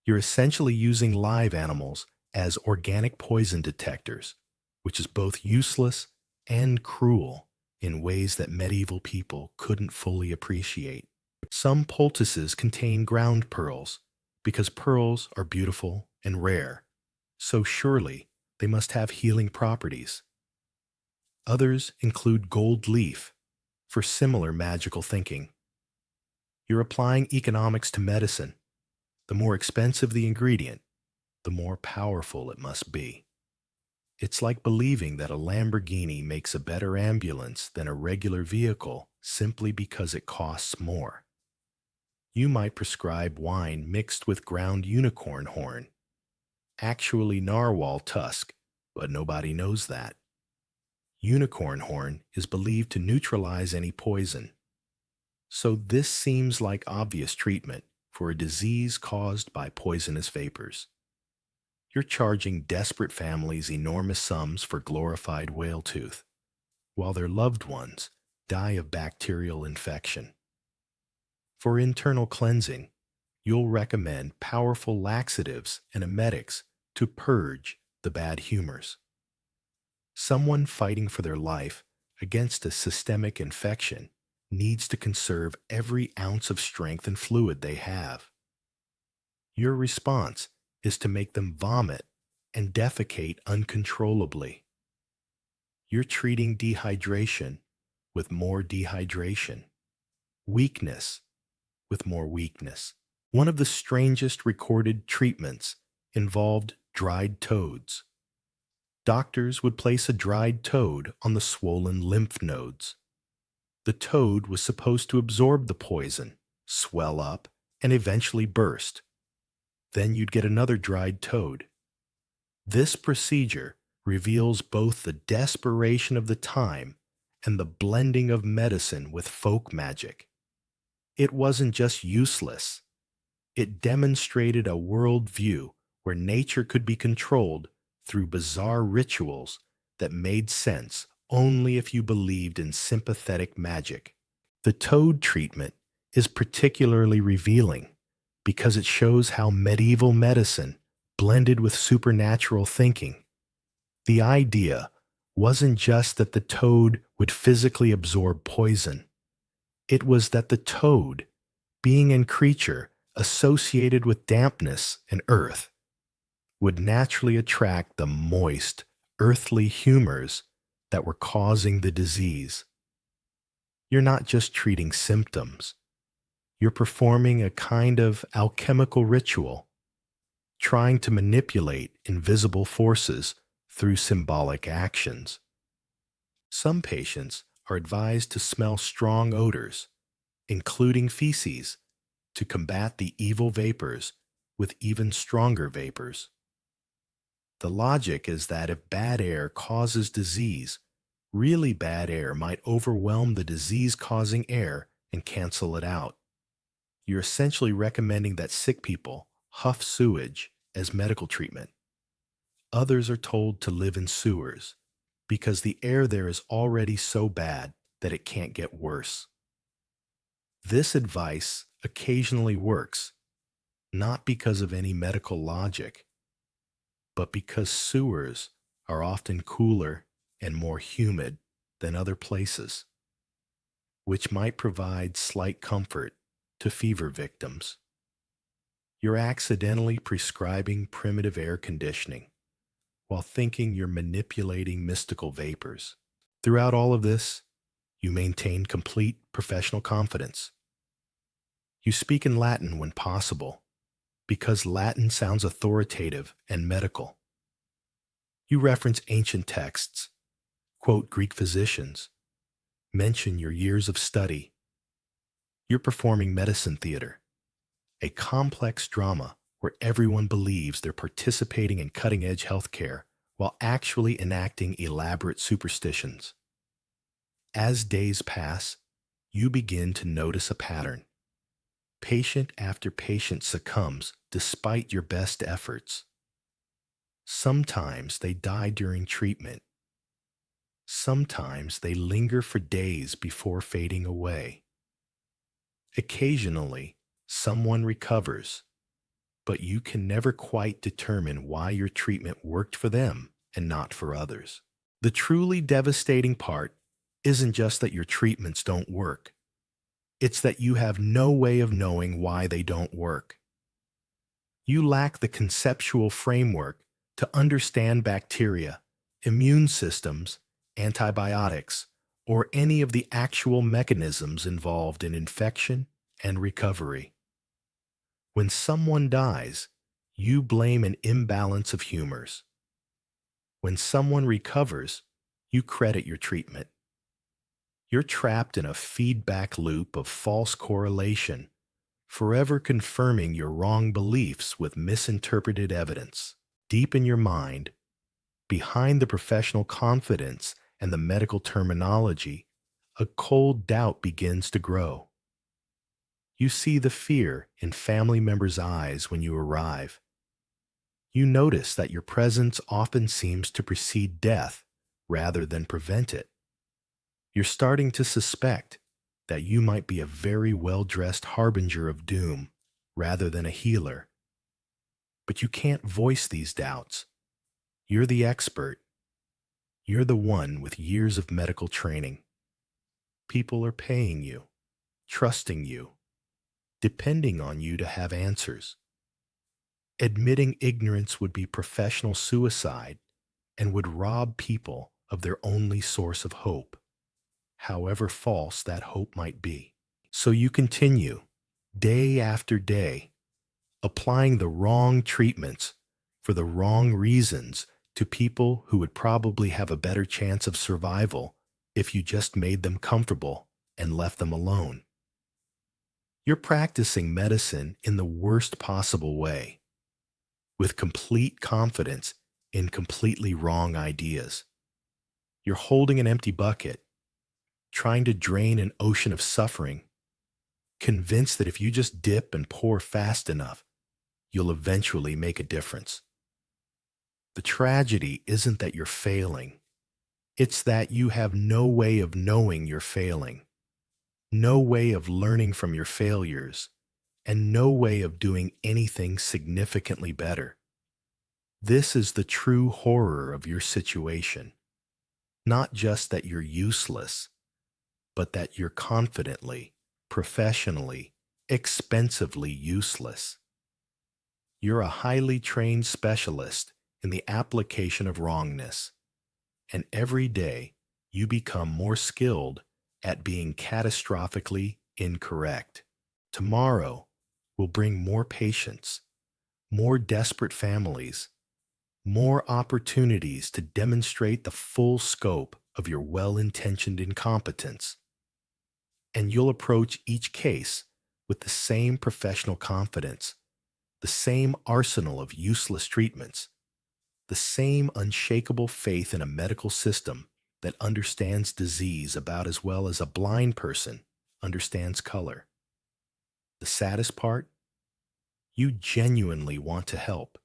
You're essentially using live animals as organic poison detectors, which is both useless and cruel in ways that medieval people couldn't fully appreciate. Some poultices contain ground pearls because pearls are beautiful and rare, so surely they must have healing properties. Others include gold leaf for similar magical thinking. You're applying economics to medicine. The more expensive the ingredient, the more powerful it must be. It's like believing that a Lamborghini makes a better ambulance than a regular vehicle simply because it costs more. You might prescribe wine mixed with ground unicorn horn, actually narwhal tusk, but nobody knows that. Unicorn horn is believed to neutralize any poison. So this seems like obvious treatment for a disease caused by poisonous vapors. You're charging desperate families enormous sums for glorified whale tooth, while their loved ones die of bacterial infection. For internal cleansing, you'll recommend powerful laxatives and emetics to purge the bad humors. Someone fighting for their life against a systemic infection needs to conserve every ounce of strength and fluid they have. Your response is to make them vomit and defecate uncontrollably. You're treating dehydration with more dehydration, weakness with more weakness. One of the strangest recorded treatments involved dried toads. Doctors would place a dried toad on the swollen lymph nodes. The toad was supposed to absorb the poison, swell up, and eventually burst. Then you'd get another dried toad. This procedure reveals both the desperation of the time and the blending of medicine with folk magic. It wasn't just useless. It demonstrated a worldview where nature could be controlled through bizarre rituals that made sense only if you believed in sympathetic magic. The toad treatment is particularly revealing because it shows how medieval medicine blended with supernatural thinking. The idea wasn't just that the toad would physically absorb poison. It was that the toad, being and creature associated with dampness and earth, would naturally attract the moist, earthly humors that were causing the disease. You're not just treating symptoms. You're performing a kind of alchemical ritual, trying to manipulate invisible forces through symbolic actions. Some patients are advised to smell strong odors, including feces, to combat the evil vapors with even stronger vapors. The logic is that if bad air causes disease, really bad air might overwhelm the disease-causing air and cancel it out. You're essentially recommending that sick people huff sewage as medical treatment. Others are told to live in sewers because the air there is already so bad that it can't get worse. This advice occasionally works, not because of any medical logic, but because sewers are often cooler and more humid than other places, which might provide slight comfort to fever victims. You're accidentally prescribing primitive air conditioning while thinking you're manipulating mystical vapors. Throughout all of this, you maintain complete professional confidence. You speak in Latin when possible, because Latin sounds authoritative and medical. You reference ancient texts, quote Greek physicians, mention your years of study. You're performing medicine theater, a complex drama where everyone believes they're participating in cutting-edge healthcare while actually enacting elaborate superstitions. As days pass, you begin to notice a pattern. Patient after patient succumbs despite your best efforts. Sometimes they die during treatment. Sometimes they linger for days before fading away. Occasionally, someone recovers, but you can never quite determine why your treatment worked for them and not for others. The truly devastating part isn't just that your treatments don't work. It's that you have no way of knowing why they don't work. You lack the conceptual framework to understand bacteria, immune systems, antibiotics, or any of the actual mechanisms involved in infection and recovery. When someone dies, you blame an imbalance of humors. When someone recovers, you credit your treatment. You're trapped in a feedback loop of false correlation, forever confirming your wrong beliefs with misinterpreted evidence. Deep in your mind, behind the professional confidence and the medical terminology, a cold doubt begins to grow. You see the fear in family members' eyes when you arrive. You notice that your presence often seems to precede death rather than prevent it. You're starting to suspect that you might be a very well-dressed harbinger of doom rather than a healer. But you can't voice these doubts. You're the expert. You're the one with years of medical training. People are paying you, trusting you, depending on you to have answers. Admitting ignorance would be professional suicide and would rob people of their only source of hope, however false that hope might be. So you continue, day after day, applying the wrong treatments for the wrong reasons to people who would probably have a better chance of survival if you just made them comfortable and left them alone. You're practicing medicine in the worst possible way, with complete confidence in completely wrong ideas. You're holding an empty bucket, trying to drain an ocean of suffering, convinced that if you just dip and pour fast enough, you'll eventually make a difference. The tragedy isn't that you're failing. It's that you have no way of knowing you're failing, no way of learning from your failures, and no way of doing anything significantly better. This is the true horror of your situation. Not just that you're useless, but that you're confidently, professionally, expensively useless. You're a highly trained specialist in the application of wrongness, and every day you become more skilled at being catastrophically incorrect. Tomorrow will bring more patients, more desperate families, more opportunities to demonstrate the full scope of your well-intentioned incompetence. And you'll approach each case with the same professional confidence, the same arsenal of useless treatments, the same unshakable faith in a medical system that understands disease about as well as a blind person understands color. The saddest part? You genuinely want to help.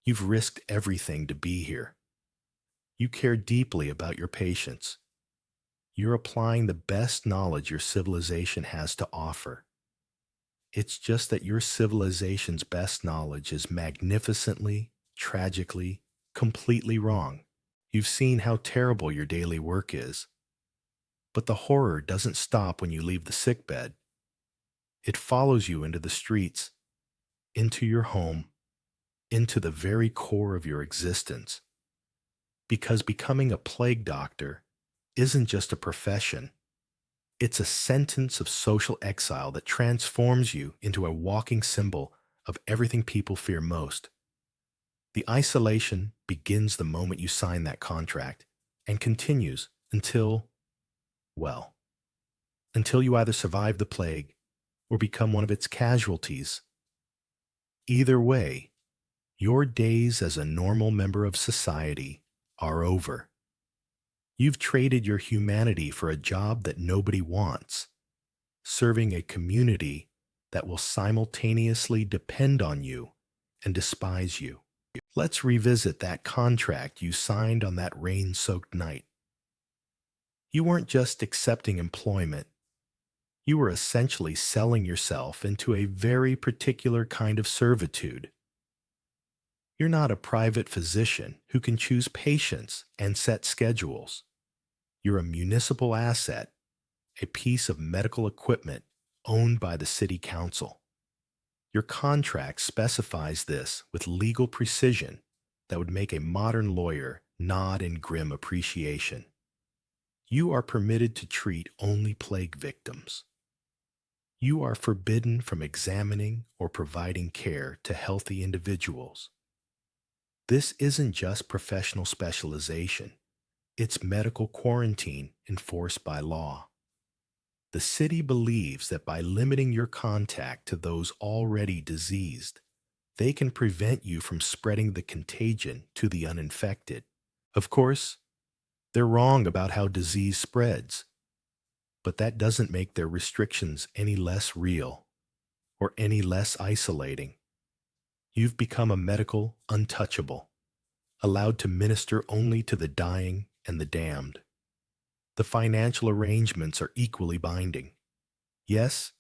You've risked everything to be here. You care deeply about your patients. You're applying the best knowledge your civilization has to offer. It's just that your civilization's best knowledge is magnificently, tragically, completely wrong. You've seen how terrible your daily work is, but the horror doesn't stop when you leave the sickbed. It follows you into the streets, into your home, into the very core of your existence. Because becoming a plague doctor isn't just a profession, it's a sentence of social exile that transforms you into a walking symbol of everything people fear most. The isolation begins the moment you sign that contract and continues well, until you either survive the plague or become one of its casualties. Either way, your days as a normal member of society are over. You've traded your humanity for a job that nobody wants, serving a community that will simultaneously depend on you and despise you. Let's revisit that contract you signed on that rain-soaked night. You weren't just accepting employment. You were essentially selling yourself into a very particular kind of servitude. You're not a private physician who can choose patients and set schedules. You're a municipal asset, a piece of medical equipment owned by the city council. Your contract specifies this with legal precision that would make a modern lawyer nod in grim appreciation. You are permitted to treat only plague victims. You are forbidden from examining or providing care to healthy individuals. This isn't just professional specialization. It's medical quarantine enforced by law. The city believes that by limiting your contact to those already diseased, they can prevent you from spreading the contagion to the uninfected. Of course, they're wrong about how disease spreads, but that doesn't make their restrictions any less real or any less isolating. You've become a medical untouchable, allowed to minister only to the dying and the damned. The financial arrangements are equally binding. Yes,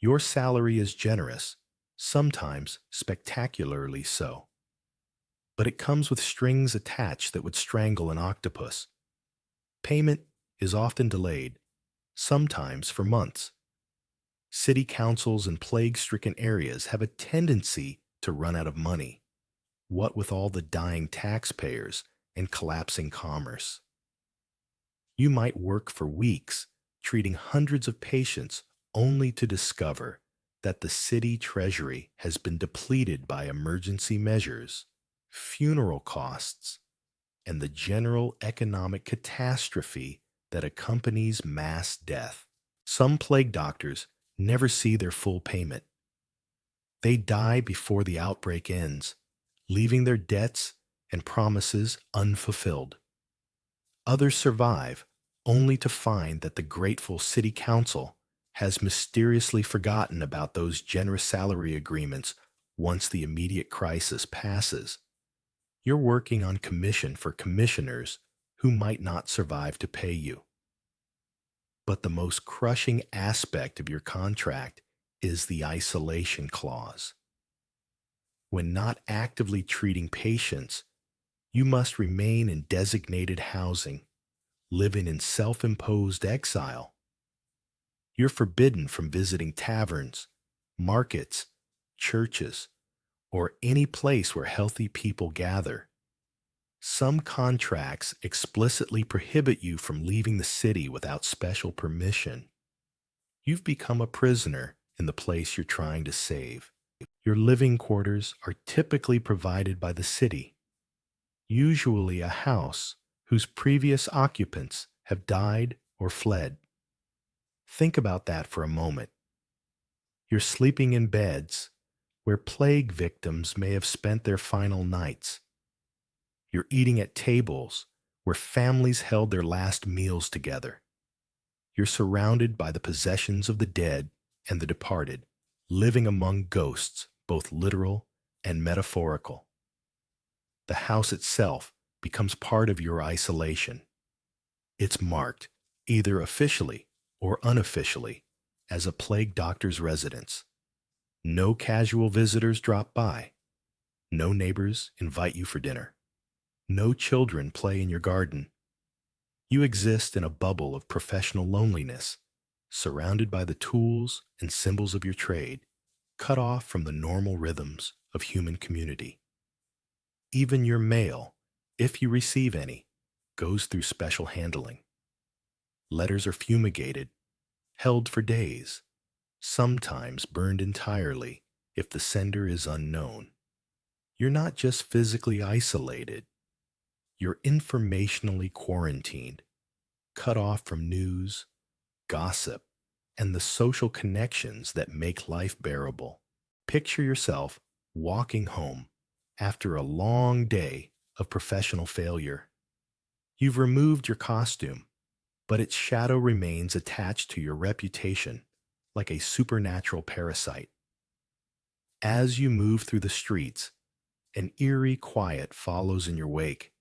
your salary is generous, sometimes spectacularly so. But it comes with strings attached that would strangle an octopus. Payment is often delayed, sometimes for months. City councils in plague-stricken areas have a tendency to run out of money, what with all the dying taxpayers and collapsing commerce. You might work for weeks, treating hundreds of patients only to discover that the city treasury has been depleted by emergency measures, funeral costs, and the general economic catastrophe that accompanies mass death. Some plague doctors never see their full payment. They die before the outbreak ends, leaving their debts and promises unfulfilled. Others survive, only to find that the grateful city council has mysteriously forgotten about those generous salary agreements once the immediate crisis passes. You're working on commission for commissioners who might not survive to pay you. But the most crushing aspect of your contract is the isolation clause. When not actively treating patients, you must remain in designated housing, living in self-imposed exile. You're forbidden from visiting taverns, markets, churches, or any place where healthy people gather. Some contracts explicitly prohibit you from leaving the city without special permission. You've become a prisoner in the place you're trying to save. Your living quarters are typically provided by the city, usually a house whose previous occupants have died or fled. Think about that for a moment. You're sleeping in beds where plague victims may have spent their final nights. You're eating at tables where families held their last meals together. You're surrounded by the possessions of the dead and the departed, living among ghosts, both literal and metaphorical. The house itself becomes part of your isolation. It's marked, either officially or unofficially, as a plague doctor's residence. No casual visitors drop by. No neighbors invite you for dinner. No children play in your garden. You exist in a bubble of professional loneliness, surrounded by the tools and symbols of your trade, cut off from the normal rhythms of human community. Even your mail, if you receive any, goes through special handling. Letters are fumigated, held for days, sometimes burned entirely if the sender is unknown. You're not just physically isolated, you're informationally quarantined, cut off from news, gossip, and the social connections that make life bearable. Picture yourself walking home after a long day of professional failure. You've removed your costume, but its shadow remains attached to your reputation like a supernatural parasite. As you move through the streets, an eerie quiet follows in your wake.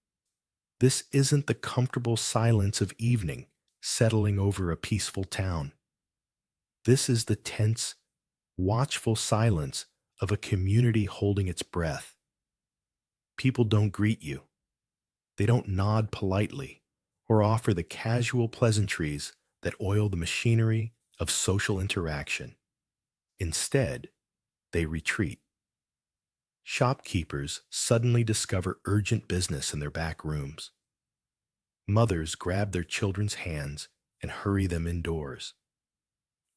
This isn't the comfortable silence of evening settling over a peaceful town. This is the tense, watchful silence of a community holding its breath. People don't greet you. They don't nod politely or offer the casual pleasantries that oil the machinery of social interaction. Instead, they retreat. Shopkeepers suddenly discover urgent business in their back rooms. Mothers grab their children's hands and hurry them indoors.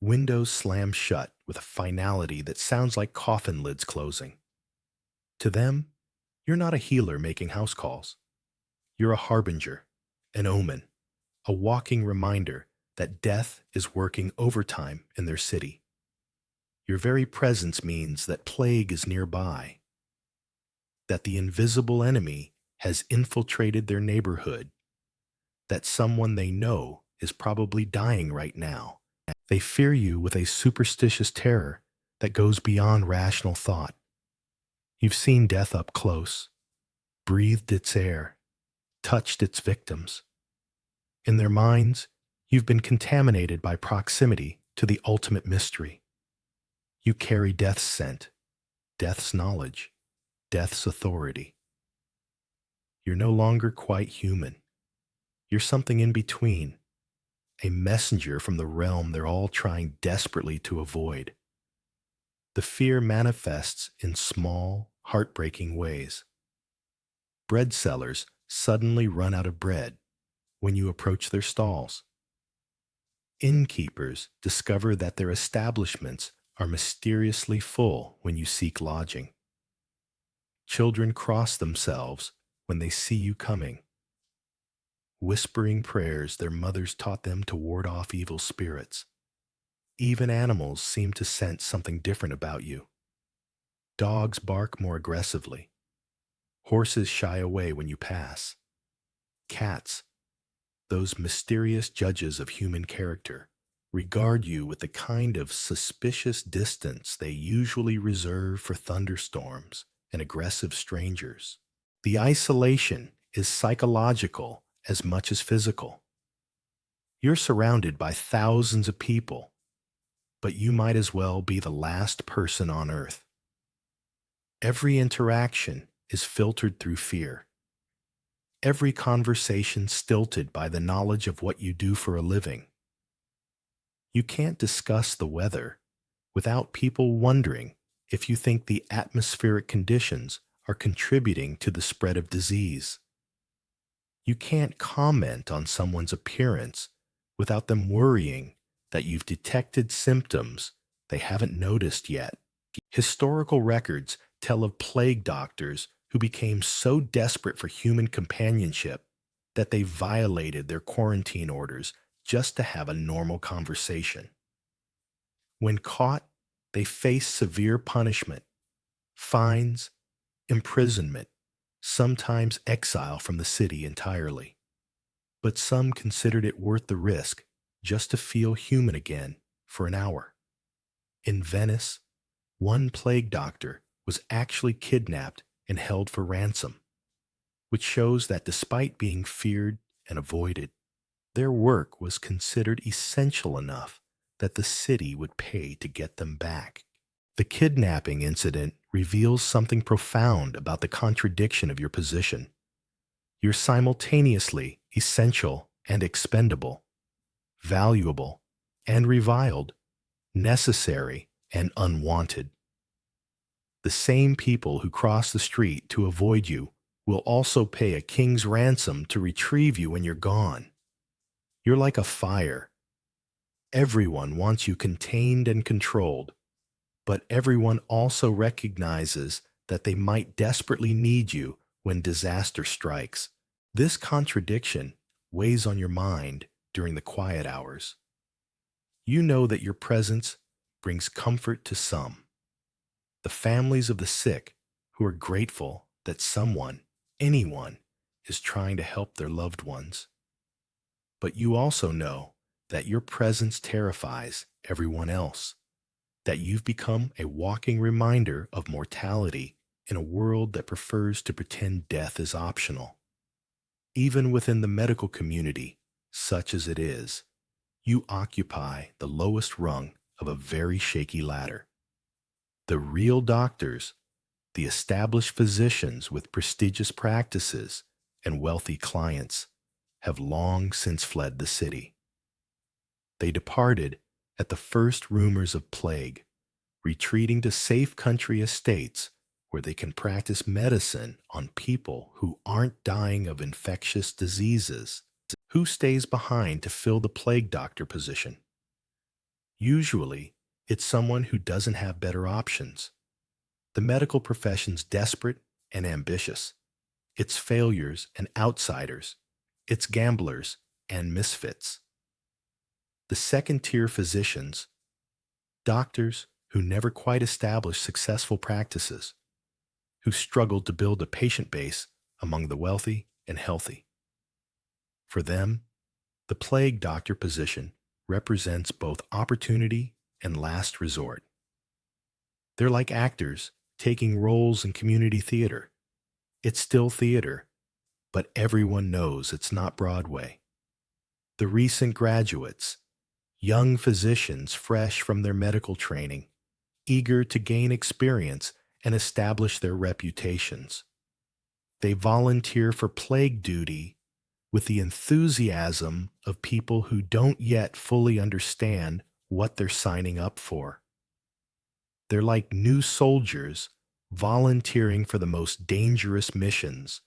Windows slam shut with a finality that sounds like coffin lids closing. To them, you're not a healer making house calls. You're a harbinger, an omen, a walking reminder that death is working overtime in their city. Your very presence means that plague is nearby, that the invisible enemy has infiltrated their neighborhood, that someone they know is probably dying right now. They fear you with a superstitious terror that goes beyond rational thought. You've seen death up close, breathed its air, touched its victims. In their minds, you've been contaminated by proximity to the ultimate mystery. You carry death's scent, death's knowledge, death's authority. You're no longer quite human. You're something in between, a messenger from the realm they're all trying desperately to avoid. The fear manifests in small, heartbreaking ways. Bread sellers suddenly run out of bread when you approach their stalls. Innkeepers discover that their establishments are mysteriously full when you seek lodging. Children cross themselves when they see you coming, whispering prayers their mothers taught them to ward off evil spirits. Even animals seem to sense something different about you. Dogs bark more aggressively. Horses shy away when you pass. Cats, those mysterious judges of human character, regard you with the kind of suspicious distance they usually reserve for thunderstorms and aggressive strangers. The isolation is psychological as much as physical. You're surrounded by thousands of people, but you might as well be the last person on earth. Every interaction is filtered through fear. Every conversation stilted by the knowledge of what you do for a living. You can't discuss the weather without people wondering if you think the atmospheric conditions are contributing to the spread of disease. You can't comment on someone's appearance without them worrying that you've detected symptoms they haven't noticed yet. Historical records tell of plague doctors who became so desperate for human companionship that they violated their quarantine orders just to have a normal conversation. When caught, they faced severe punishment, fines, imprisonment, sometimes exile from the city entirely. But some considered it worth the risk just to feel human again for an hour. In Venice, one plague doctor was actually kidnapped and held for ransom, which shows that despite being feared and avoided, their work was considered essential enough that the city would pay to get them back. The kidnapping incident reveals something profound about the contradiction of your position. You're simultaneously essential and expendable, valuable and reviled, necessary and unwanted. The same people who cross the street to avoid you will also pay a king's ransom to retrieve you when you're gone. You're like a fire. Everyone wants you contained and controlled, but everyone also recognizes that they might desperately need you when disaster strikes. This contradiction weighs on your mind during the quiet hours. You know that your presence brings comfort to some, the families of the sick who are grateful that someone, anyone, is trying to help their loved ones. But you also know that your presence terrifies everyone else, that you've become a walking reminder of mortality in a world that prefers to pretend death is optional. Even within the medical community, such as it is, you occupy the lowest rung of a very shaky ladder. The real doctors, the established physicians with prestigious practices and wealthy clients, have long since fled the city. They departed at the first rumors of plague, retreating to safe country estates where they can practice medicine on people who aren't dying of infectious diseases. Who stays behind to fill the plague doctor position? Usually, it's someone who doesn't have better options. The medical profession's desperate and ambitious. It's failures and outsiders. It's gamblers and misfits. The second-tier physicians, doctors who never quite established successful practices, who struggled to build a patient base among the wealthy and healthy. For them, the plague doctor position represents both opportunity and last resort. They're like actors taking roles in community theater. It's still theater, but everyone knows it's not Broadway. The recent graduates, young physicians fresh from their medical training, eager to gain experience and establish their reputations. They volunteer for plague duty with the enthusiasm of people who don't yet fully understand what they're signing up for. They're like new soldiers volunteering for the most dangerous missions,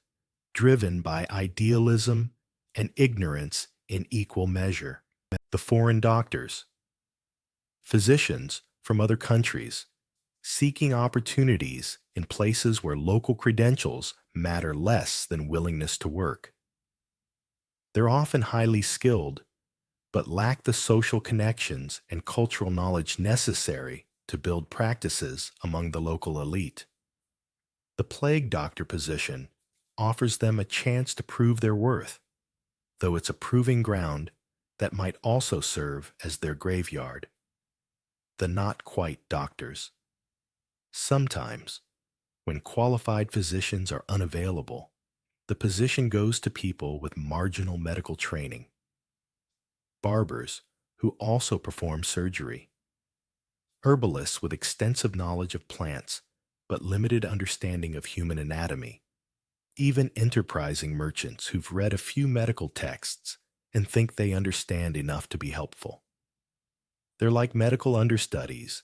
driven by idealism and ignorance in equal measure. The foreign doctors, physicians from other countries, seeking opportunities in places where local credentials matter less than willingness to work. They're often highly skilled, but lack the social connections and cultural knowledge necessary to build practices among the local elite. The plague doctor position offers them a chance to prove their worth, though it's a proving ground that might also serve as their graveyard. The not quite doctors. Sometimes, when qualified physicians are unavailable, the position goes to people with marginal medical training. Barbers who also perform surgery. Herbalists with extensive knowledge of plants but limited understanding of human anatomy. Even enterprising merchants who've read a few medical texts and think they understand enough to be helpful. They're like medical understudies,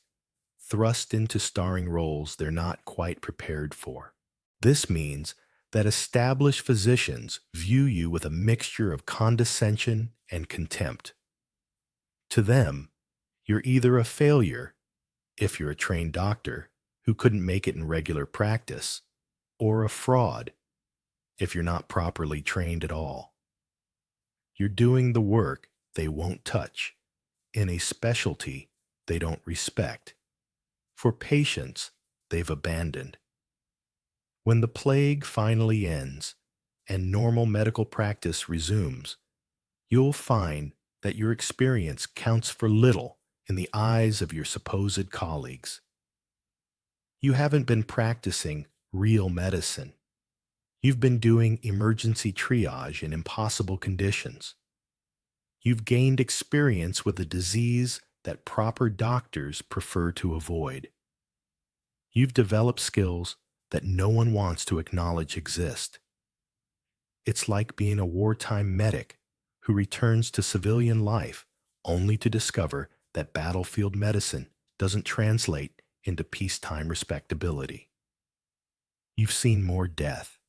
thrust into starring roles they're not quite prepared for. This means that established physicians view you with a mixture of condescension and contempt. To them, you're either a failure, if you're a trained doctor who couldn't make it in regular practice, or a fraud, if you're not properly trained at all. You're doing the work they won't touch, in a specialty they don't respect, for patients they've abandoned. When the plague finally ends and normal medical practice resumes, you'll find that your experience counts for little in the eyes of your supposed colleagues. You haven't been practicing real medicine. You've been doing emergency triage in impossible conditions. You've gained experience with a disease that proper doctors prefer to avoid. You've developed skills that no one wants to acknowledge exist. It's like being a wartime medic who returns to civilian life only to discover that battlefield medicine doesn't translate into peacetime respectability. You've seen more death,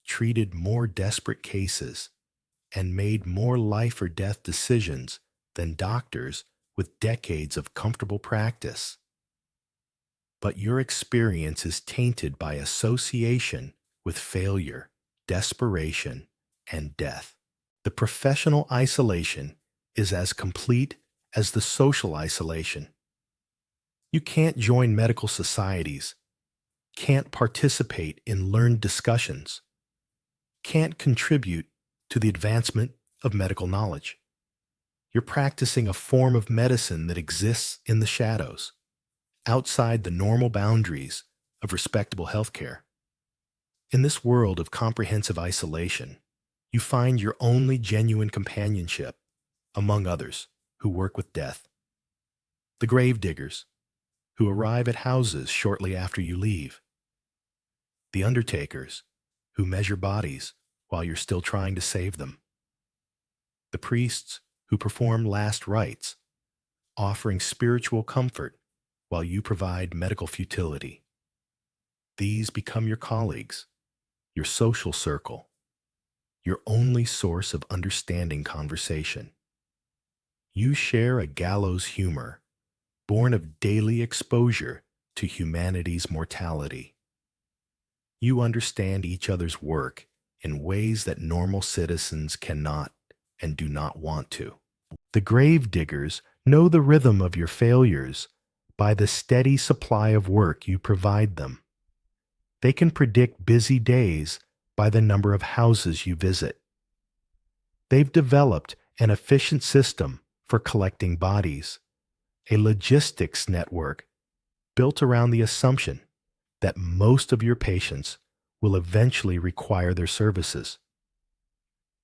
treated more desperate cases, and made more life or death decisions than doctors with decades of comfortable practice. But your experience is tainted by association with failure, desperation, and death. The professional isolation is as complete as the social isolation. You can't join medical societies, can't participate in learned discussions, can't contribute to the advancement of medical knowledge. You're practicing a form of medicine that exists in the shadows, outside the normal boundaries of respectable healthcare. In this world of comprehensive isolation, you find your only genuine companionship, among others, who work with death. The grave diggers, who arrive at houses shortly after you leave. The undertakers, who measure bodies while you're still trying to save them. The priests, who perform last rites, offering spiritual comfort while you provide medical futility. These become your colleagues, your social circle, your only source of understanding conversation. You share a gallows humor, born of daily exposure to humanity's mortality. You understand each other's work in ways that normal citizens cannot and do not want to. The grave diggers know the rhythm of your failures by the steady supply of work you provide them. They can predict busy days by the number of houses you visit. They've developed an efficient system for collecting bodies, a logistics network built around the assumption that most of your patients will eventually require their services.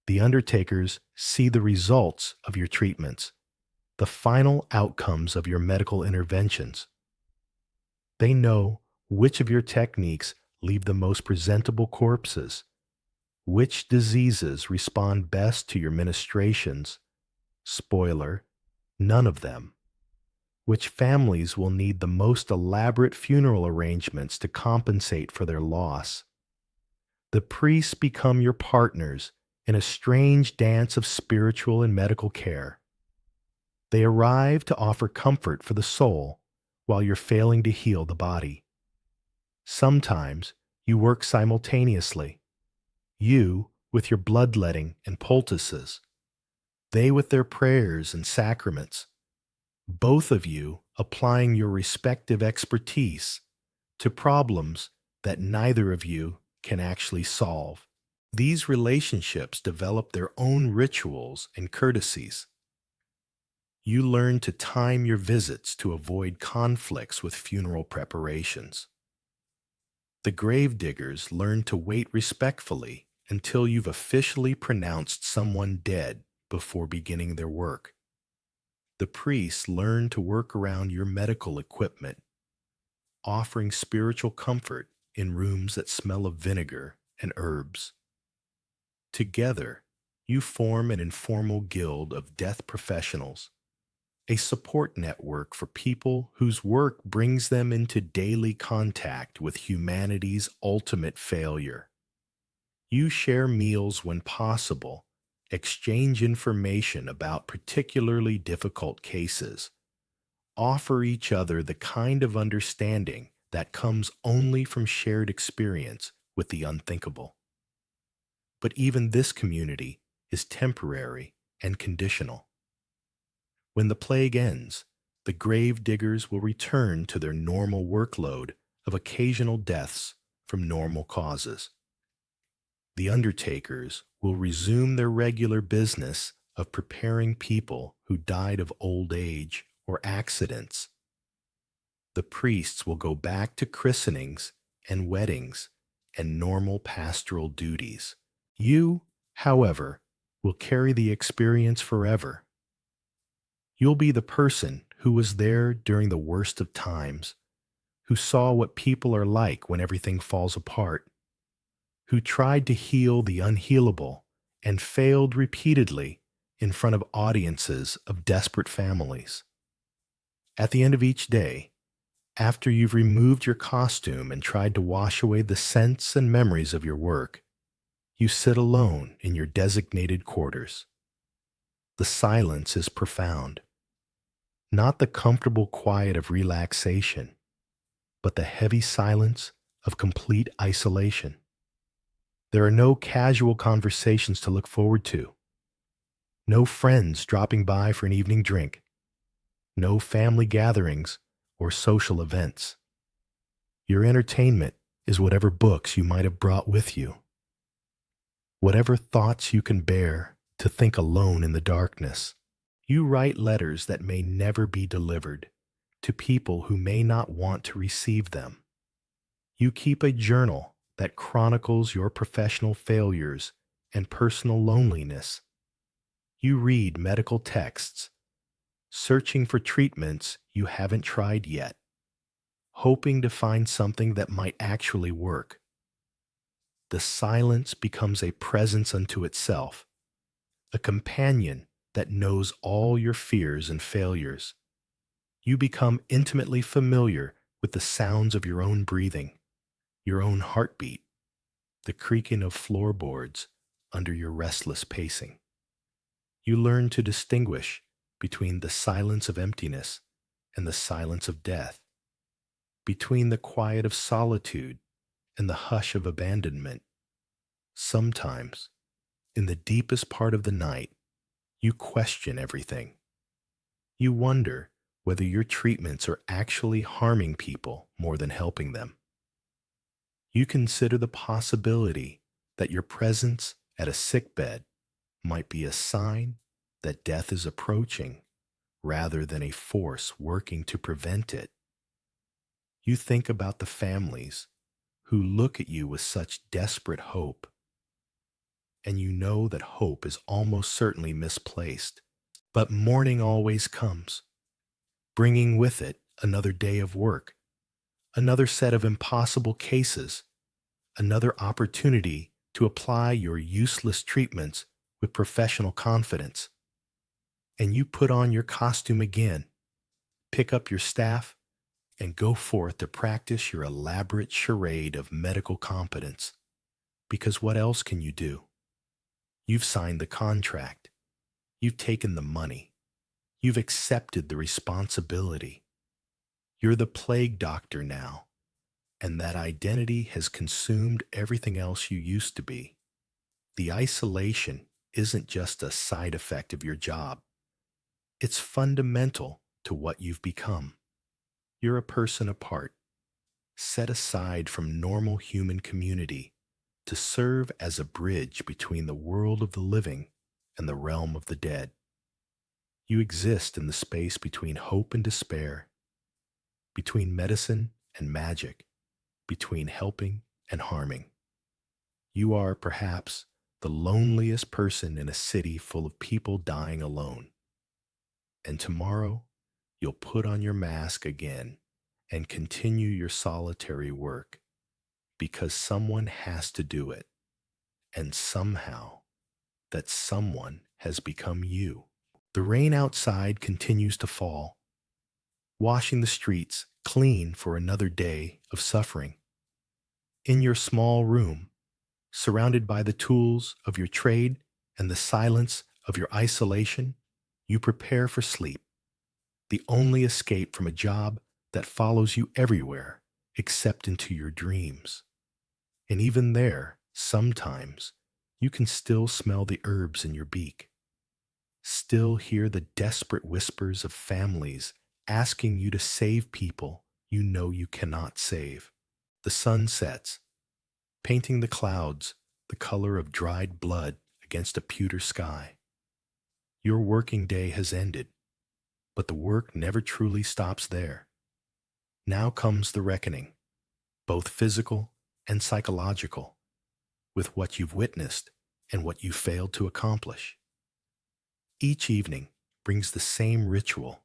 The undertakers see the results of your treatments, the final outcomes of your medical interventions. They know which of your techniques leave the most presentable corpses, which diseases respond best to your ministrations. Spoiler, none of them. Which families will need the most elaborate funeral arrangements to compensate for their loss. The priests become your partners in a strange dance of spiritual and medical care. They arrive to offer comfort for the soul while you're failing to heal the body. Sometimes you work simultaneously. You with your bloodletting and poultices. They with their prayers and sacraments. Both of you applying your respective expertise to problems that neither of you can actually solve. These relationships develop their own rituals and courtesies. You learn to time your visits to avoid conflicts with funeral preparations. The grave diggers learn to wait respectfully until you've officially pronounced someone dead before beginning their work. The priests learn to work around your medical equipment, offering spiritual comfort in rooms that smell of vinegar and herbs. Together, you form an informal guild of death professionals, a support network for people whose work brings them into daily contact with humanity's ultimate failure. You share meals when possible, exchange information about particularly difficult cases, offer each other the kind of understanding that comes only from shared experience with the unthinkable. But even this community is temporary and conditional. When the plague ends, the grave diggers will return to their normal workload of occasional deaths from normal causes. The undertakers will resume their regular business of preparing people who died of old age or accidents. The priests will go back to christenings and weddings and normal pastoral duties. You, however, will carry the experience forever. You'll be the person who was there during the worst of times, who saw what people are like when everything falls apart, who tried to heal the unhealable and failed repeatedly in front of audiences of desperate families. At the end of each day, after you've removed your costume and tried to wash away the scents and memories of your work, you sit alone in your designated quarters. The silence is profound, not the comfortable quiet of relaxation, but the heavy silence of complete isolation. There are no casual conversations to look forward to, no friends dropping by for an evening drink, no family gatherings or social events. Your entertainment is whatever books you might have brought with you, whatever thoughts you can bear to think alone in the darkness. You write letters that may never be delivered to people who may not want to receive them. You keep a journal that chronicles your professional failures and personal loneliness. You read medical texts, searching for treatments you haven't tried yet, hoping to find something that might actually work. The silence becomes a presence unto itself, a companion that knows all your fears and failures. You become intimately familiar with the sounds of your own breathing, your own heartbeat, the creaking of floorboards under your restless pacing. You learn to distinguish between the silence of emptiness and the silence of death, between the quiet of solitude and the hush of abandonment. Sometimes, in the deepest part of the night, you question everything. You wonder whether your treatments are actually harming people more than helping them. You consider the possibility that your presence at a sickbed might be a sign that death is approaching rather than a force working to prevent it. You think about the families who look at you with such desperate hope, and you know that hope is almost certainly misplaced. But morning always comes, bringing with it another day of work, another set of impossible cases, another opportunity to apply your useless treatments with professional confidence. And you put on your costume again, pick up your staff, and go forth to practice your elaborate charade of medical competence. Because what else can you do? You've signed the contract. You've taken the money. You've accepted the responsibility. You're the plague doctor now, and that identity has consumed everything else you used to be. The isolation isn't just a side effect of your job. It's fundamental to what you've become. You're a person apart, set aside from normal human community to serve as a bridge between the world of the living and the realm of the dead. You exist in the space between hope and despair, between medicine and magic, between helping and harming. You are perhaps the loneliest person in a city full of people dying alone. And tomorrow, you'll put on your mask again and continue your solitary work, because someone has to do it, and somehow that someone has become you. The rain outside continues to fall, washing the streets clean for another day of suffering. In your small room, surrounded by the tools of your trade and the silence of your isolation, you prepare for sleep, the only escape from a job that follows you everywhere except into your dreams. And even there, sometimes, you can still smell the herbs in your beak, still hear the desperate whispers of families asking you to save people you know you cannot save. The sun sets, painting the clouds the color of dried blood against a pewter sky. Your working day has ended, but the work never truly stops there. Now comes the reckoning, both physical and psychological, with what you've witnessed and what you failed to accomplish. Each evening brings the same ritual,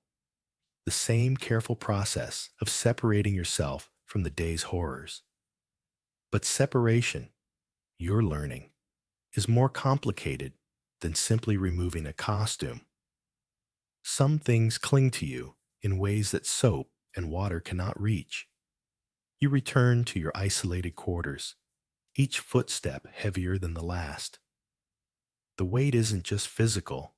the same careful process of separating yourself from the day's horrors. But separation, you're learning, is more complicated than simply removing a costume. Some things cling to you in ways that soap and water cannot reach. You return to your isolated quarters, each footstep heavier than the last. The weight isn't just physical,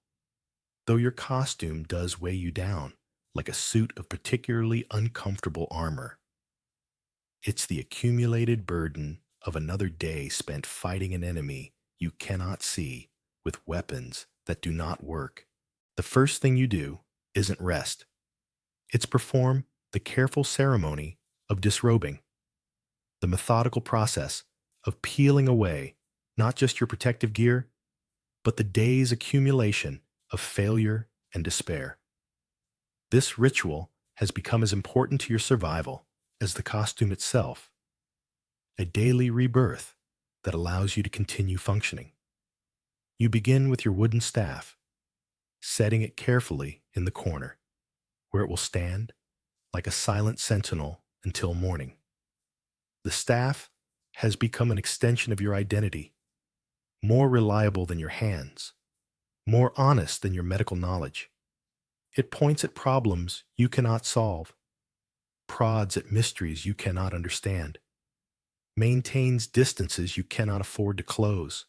though your costume does weigh you down like a suit of particularly uncomfortable armor. It's the accumulated burden of another day spent fighting an enemy you cannot see with weapons that do not work. The first thing you do isn't rest. It's perform the careful ceremony of disrobing, the methodical process of peeling away not just your protective gear, but the day's accumulation of failure and despair. This ritual has become as important to your survival as the costume itself, a daily rebirth that allows you to continue functioning. You begin with your wooden staff, setting it carefully in the corner, where it will stand like a silent sentinel until morning. The staff has become an extension of your identity, more reliable than your hands, more honest than your medical knowledge. It points at problems you cannot solve, prods at mysteries you cannot understand, maintains distances you cannot afford to close.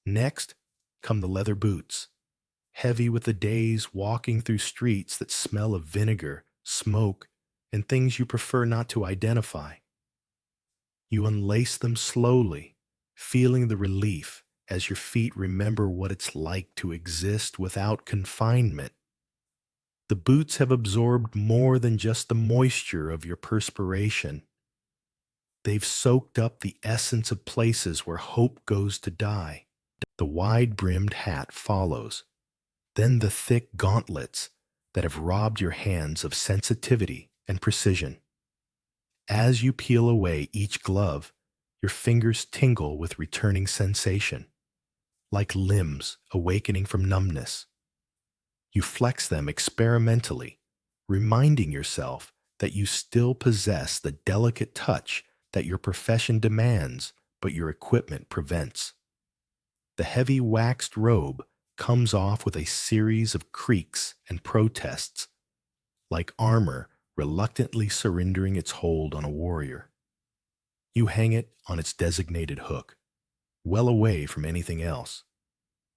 Next come the leather boots, heavy with the days walking through streets that smell of vinegar, smoke, and things you prefer not to identify. You unlace them slowly, feeling the relief as your feet remember what it's like to exist without confinement. The boots have absorbed more than just the moisture of your perspiration. They've soaked up the essence of places where hope goes to die. The wide-brimmed hat follows, then the thick gauntlets that have robbed your hands of sensitivity and precision. As you peel away each glove, your fingers tingle with returning sensation, like limbs awakening from numbness. You flex them experimentally, reminding yourself that you still possess the delicate touch that your profession demands but your equipment prevents. The heavy waxed robe comes off with a series of creaks and protests, like armor reluctantly surrendering its hold on a warrior. You hang it on its designated hook, well away from anything else,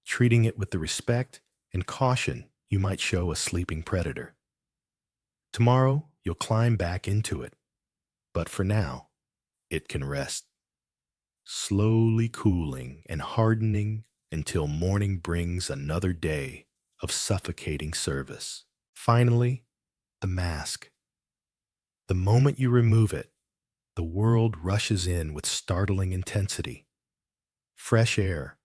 treating it with the respect and caution you might show a sleeping predator. Tomorrow, you'll climb back into it, but for now, it can rest, slowly cooling and hardening until morning brings another day of suffocating service. Finally, the mask. The moment you remove it, the world rushes in with startling intensity. Fresh air,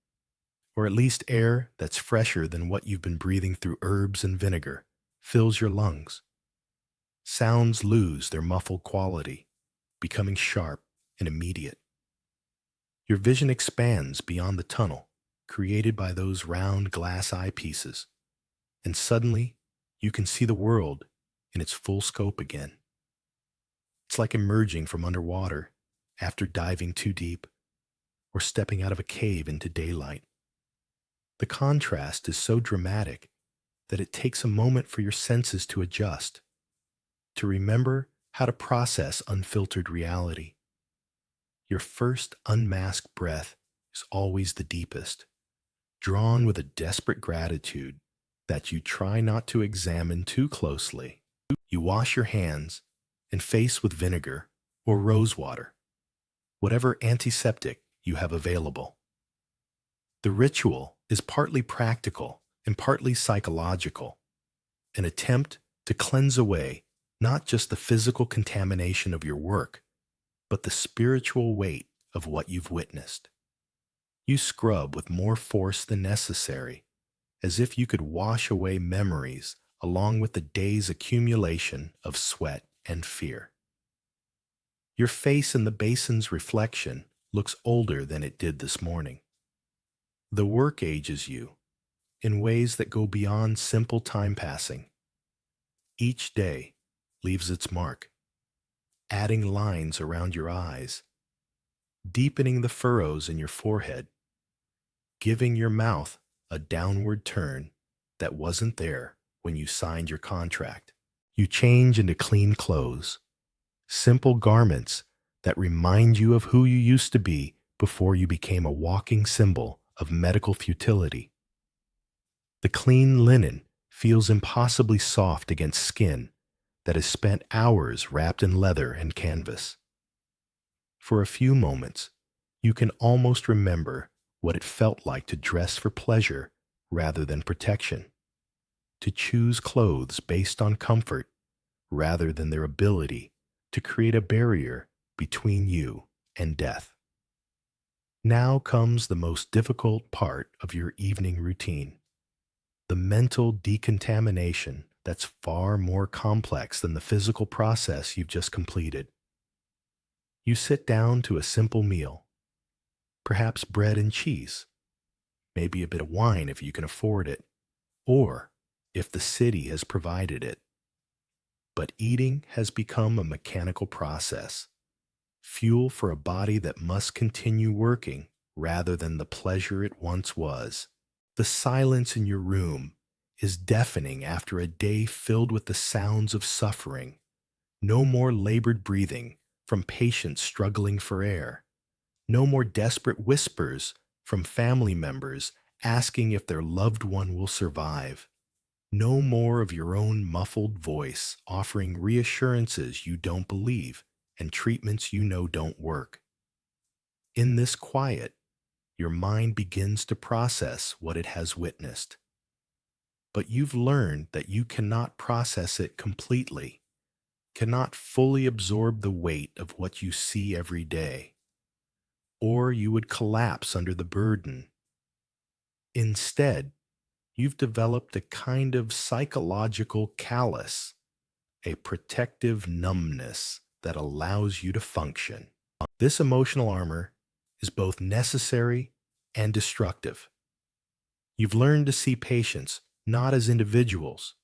or at least air that's fresher than what you've been breathing through herbs and vinegar, fills your lungs. Sounds lose their muffled quality, becoming sharp and immediate. Your vision expands beyond the tunnel created by those round glass eyepieces, and suddenly you can see the world in its full scope again. It's like emerging from underwater after diving too deep, or stepping out of a cave into daylight. The contrast is so dramatic that it takes a moment for your senses to adjust, to remember how to process unfiltered reality. Your first unmasked breath is always the deepest, drawn with a desperate gratitude that you try not to examine too closely. You wash your hands and face with vinegar or rose water, whatever antiseptic you have available. The ritual is partly practical and partly psychological, an attempt to cleanse away not just the physical contamination of your work, but the spiritual weight of what you've witnessed. You scrub with more force than necessary, as if you could wash away memories along with the day's accumulation of sweat and fear. Your face in the basin's reflection looks older than it did this morning. The work ages you in ways that go beyond simple time passing. Each day leaves its mark, adding lines around your eyes, deepening the furrows in your forehead, giving your mouth a downward turn that wasn't there when you signed your contract. You change into clean clothes, simple garments that remind you of who you used to be before you became a walking symbol of medical futility. The clean linen feels impossibly soft against skin that has spent hours wrapped in leather and canvas. For a few moments, you can almost remember what it felt like to dress for pleasure rather than protection, to choose clothes based on comfort rather than their ability to create a barrier between you and death. Now comes the most difficult part of your evening routine, the mental decontamination that's far more complex than the physical process you've just completed. You sit down to a simple meal, perhaps bread and cheese, maybe a bit of wine if you can afford it, or if the city has provided it. But eating has become a mechanical process, fuel for a body that must continue working rather than the pleasure it once was. The silence in your room is deafening after a day filled with the sounds of suffering. No more labored breathing from patients struggling for air. No more desperate whispers from family members asking if their loved one will survive. No more of your own muffled voice offering reassurances you don't believe and treatments you know don't work. In this quiet, your mind begins to process what it has witnessed. But you've learned that you cannot process it completely, cannot fully absorb the weight of what you see every day, or you would collapse under the burden. Instead, you've developed a kind of psychological callus, a protective numbness that allows you to function. This emotional armor is both necessary and destructive. You've learned to see patients not as individuals,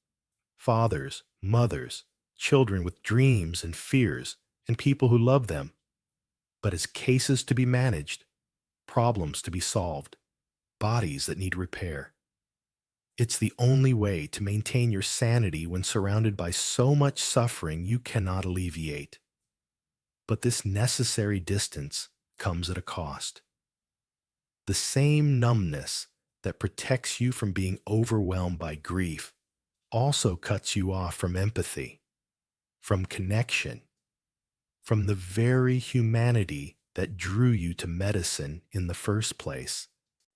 fathers, mothers, children with dreams and fears, and people who love them, but as cases to be managed, problems to be solved, bodies that need repair. It's the only way to maintain your sanity when surrounded by so much suffering you cannot alleviate. But this necessary distance comes at a cost. The same numbness that protects you from being overwhelmed by grief also cuts you off from empathy, from connection, from the very humanity that drew you to medicine in the first place.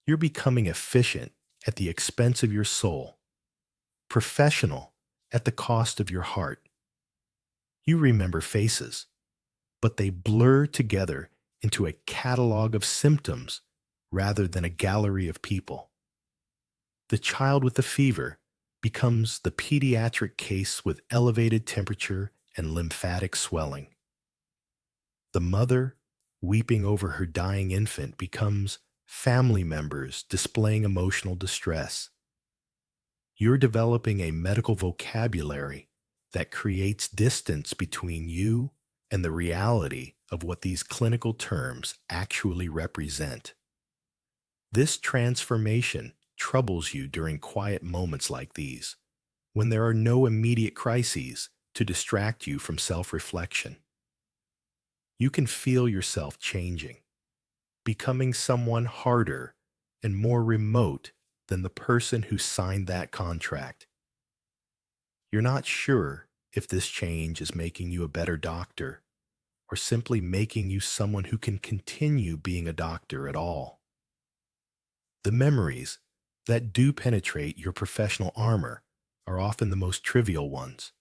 You're becoming efficient at the expense of your soul, professional at the cost of your heart. You remember faces, but they blur together into a catalog of symptoms rather than a gallery of people. The child with the fever becomes the pediatric case with elevated temperature and lymphatic swelling. The mother weeping over her dying infant becomes family members displaying emotional distress. You're developing a medical vocabulary that creates distance between you and the reality of what these clinical terms actually represent. This transformation troubles you during quiet moments like these, when there are no immediate crises to distract you from self-reflection. You can feel yourself changing, becoming someone harder and more remote than the person who signed that contract. You're not sure if this change is making you a better doctor or simply making you someone who can continue being a doctor at all. The memories that do penetrate your professional armor are often the most trivial ones.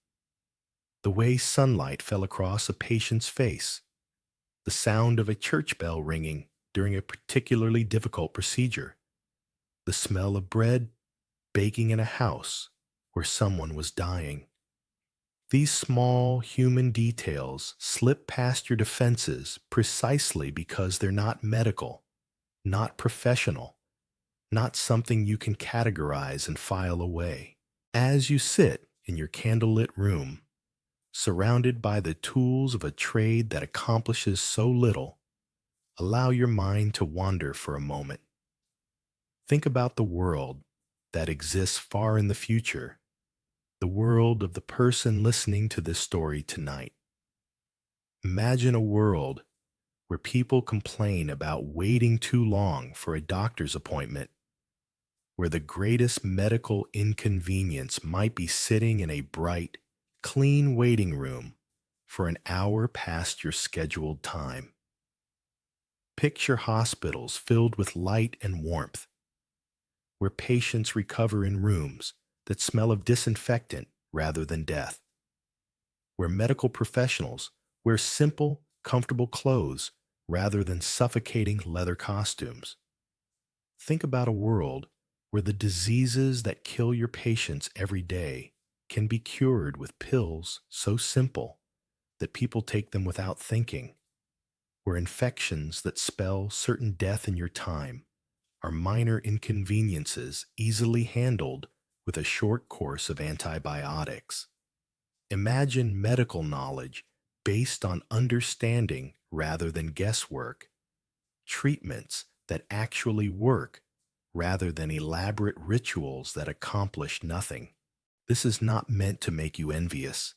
The way sunlight fell across a patient's face, the sound of a church bell ringing during a particularly difficult procedure, the smell of bread baking in a house where someone was dying. These small human details slip past your defenses precisely because they're not medical, not professional, not something you can categorize and file away. As you sit in your candlelit room, surrounded by the tools of a trade that accomplishes so little, allow your mind to wander for a moment. Think about the world that exists far in the future, the world of the person listening to this story tonight. Imagine a world where people complain about waiting too long for a doctor's appointment, where the greatest medical inconvenience might be sitting in a bright, clean waiting room for an hour past your scheduled time. Picture hospitals filled with light and warmth, where patients recover in rooms that smell of disinfectant rather than death, where medical professionals wear simple, comfortable clothes rather than suffocating leather costumes. Think about a world where the diseases that kill your patients every day can be cured with pills so simple that people take them without thinking, where infections that spell certain death in your time are minor inconveniences easily handled with a short course of antibiotics. Imagine medical knowledge based on understanding rather than guesswork, treatments that actually work rather than elaborate rituals that accomplish nothing. This is not meant to make you envious.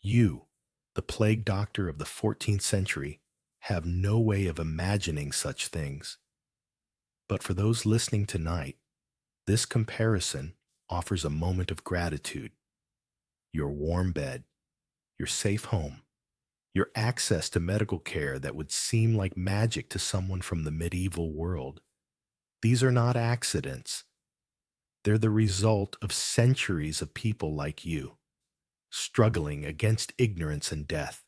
You, the plague doctor of the 14th century, have no way of imagining such things. But for those listening tonight, this comparison offers a moment of gratitude. Your warm bed, your safe home, your access to medical care that would seem like magic to someone from the medieval world. These are not accidents. They're the result of centuries of people like you, struggling against ignorance and death,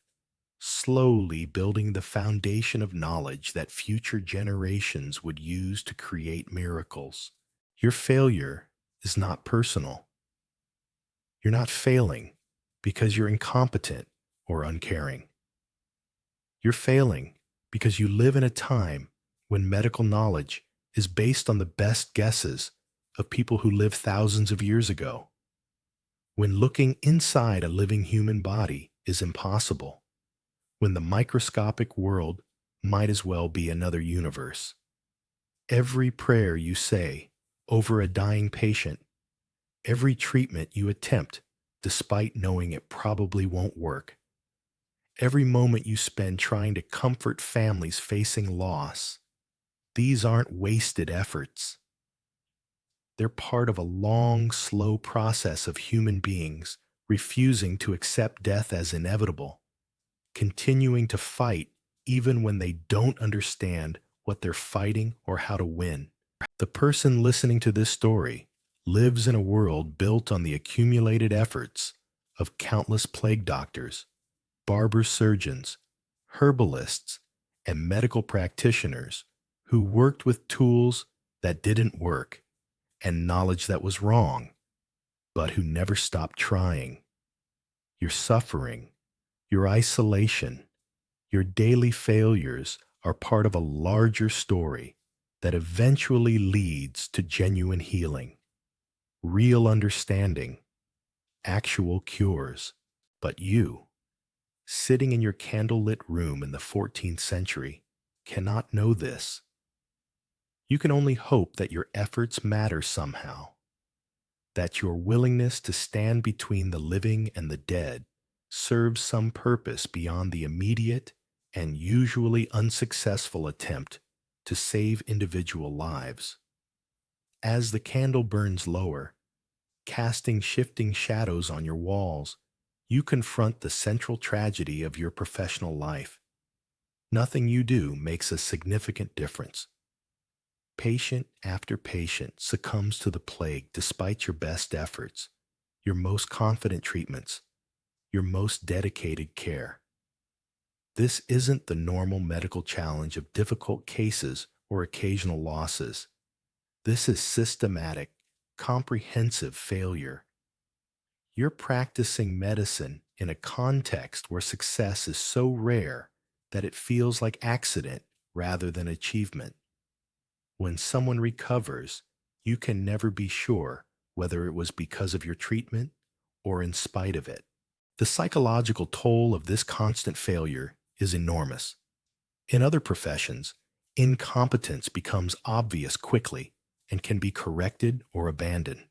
slowly building the foundation of knowledge that future generations would use to create miracles. Your failure is not personal. You're not failing because you're incompetent or uncaring. You're failing because you live in a time when medical knowledge is based on the best guesses of people who lived thousands of years ago, when looking inside a living human body is impossible, when the microscopic world might as well be another universe. Every prayer you say over a dying patient, every treatment you attempt despite knowing it probably won't work, every moment you spend trying to comfort families facing loss, these aren't wasted efforts. They're part of a long, slow process of human beings refusing to accept death as inevitable, continuing to fight even when they don't understand what they're fighting or how to win. The person listening to this story lives in a world built on the accumulated efforts of countless plague doctors, barber surgeons, herbalists, and medical practitioners who worked with tools that didn't work and knowledge that was wrong, but who never stopped trying. Your suffering, your isolation, your daily failures are part of a larger story that eventually leads to genuine healing, real understanding, actual cures. But you, sitting in your candlelit room in the 14th century, cannot know this. You can only hope that your efforts matter somehow, that your willingness to stand between the living and the dead serves some purpose beyond the immediate and usually unsuccessful attempt to save individual lives. As the candle burns lower, casting shifting shadows on your walls, you confront the central tragedy of your professional life. Nothing you do makes a significant difference. Patient after patient succumbs to the plague despite your best efforts, your most confident treatments, your most dedicated care. This isn't the normal medical challenge of difficult cases or occasional losses. This is systematic, comprehensive failure. You're practicing medicine in a context where success is so rare that it feels like accident rather than achievement. When someone recovers, you can never be sure whether it was because of your treatment or in spite of it. The psychological toll of this constant failure is enormous. In other professions, incompetence becomes obvious quickly and can be corrected or abandoned.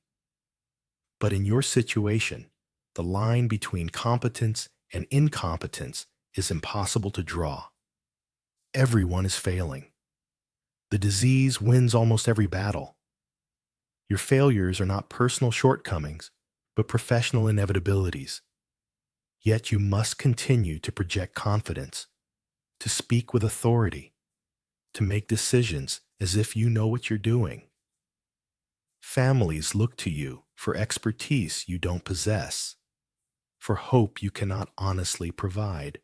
But in your situation, the line between competence and incompetence is impossible to draw. Everyone is failing. The disease wins almost every battle. Your failures are not personal shortcomings, but professional inevitabilities. Yet you must continue to project confidence, to speak with authority, to make decisions as if you know what you're doing. Families look to you for expertise you don't possess, for hope you cannot honestly provide,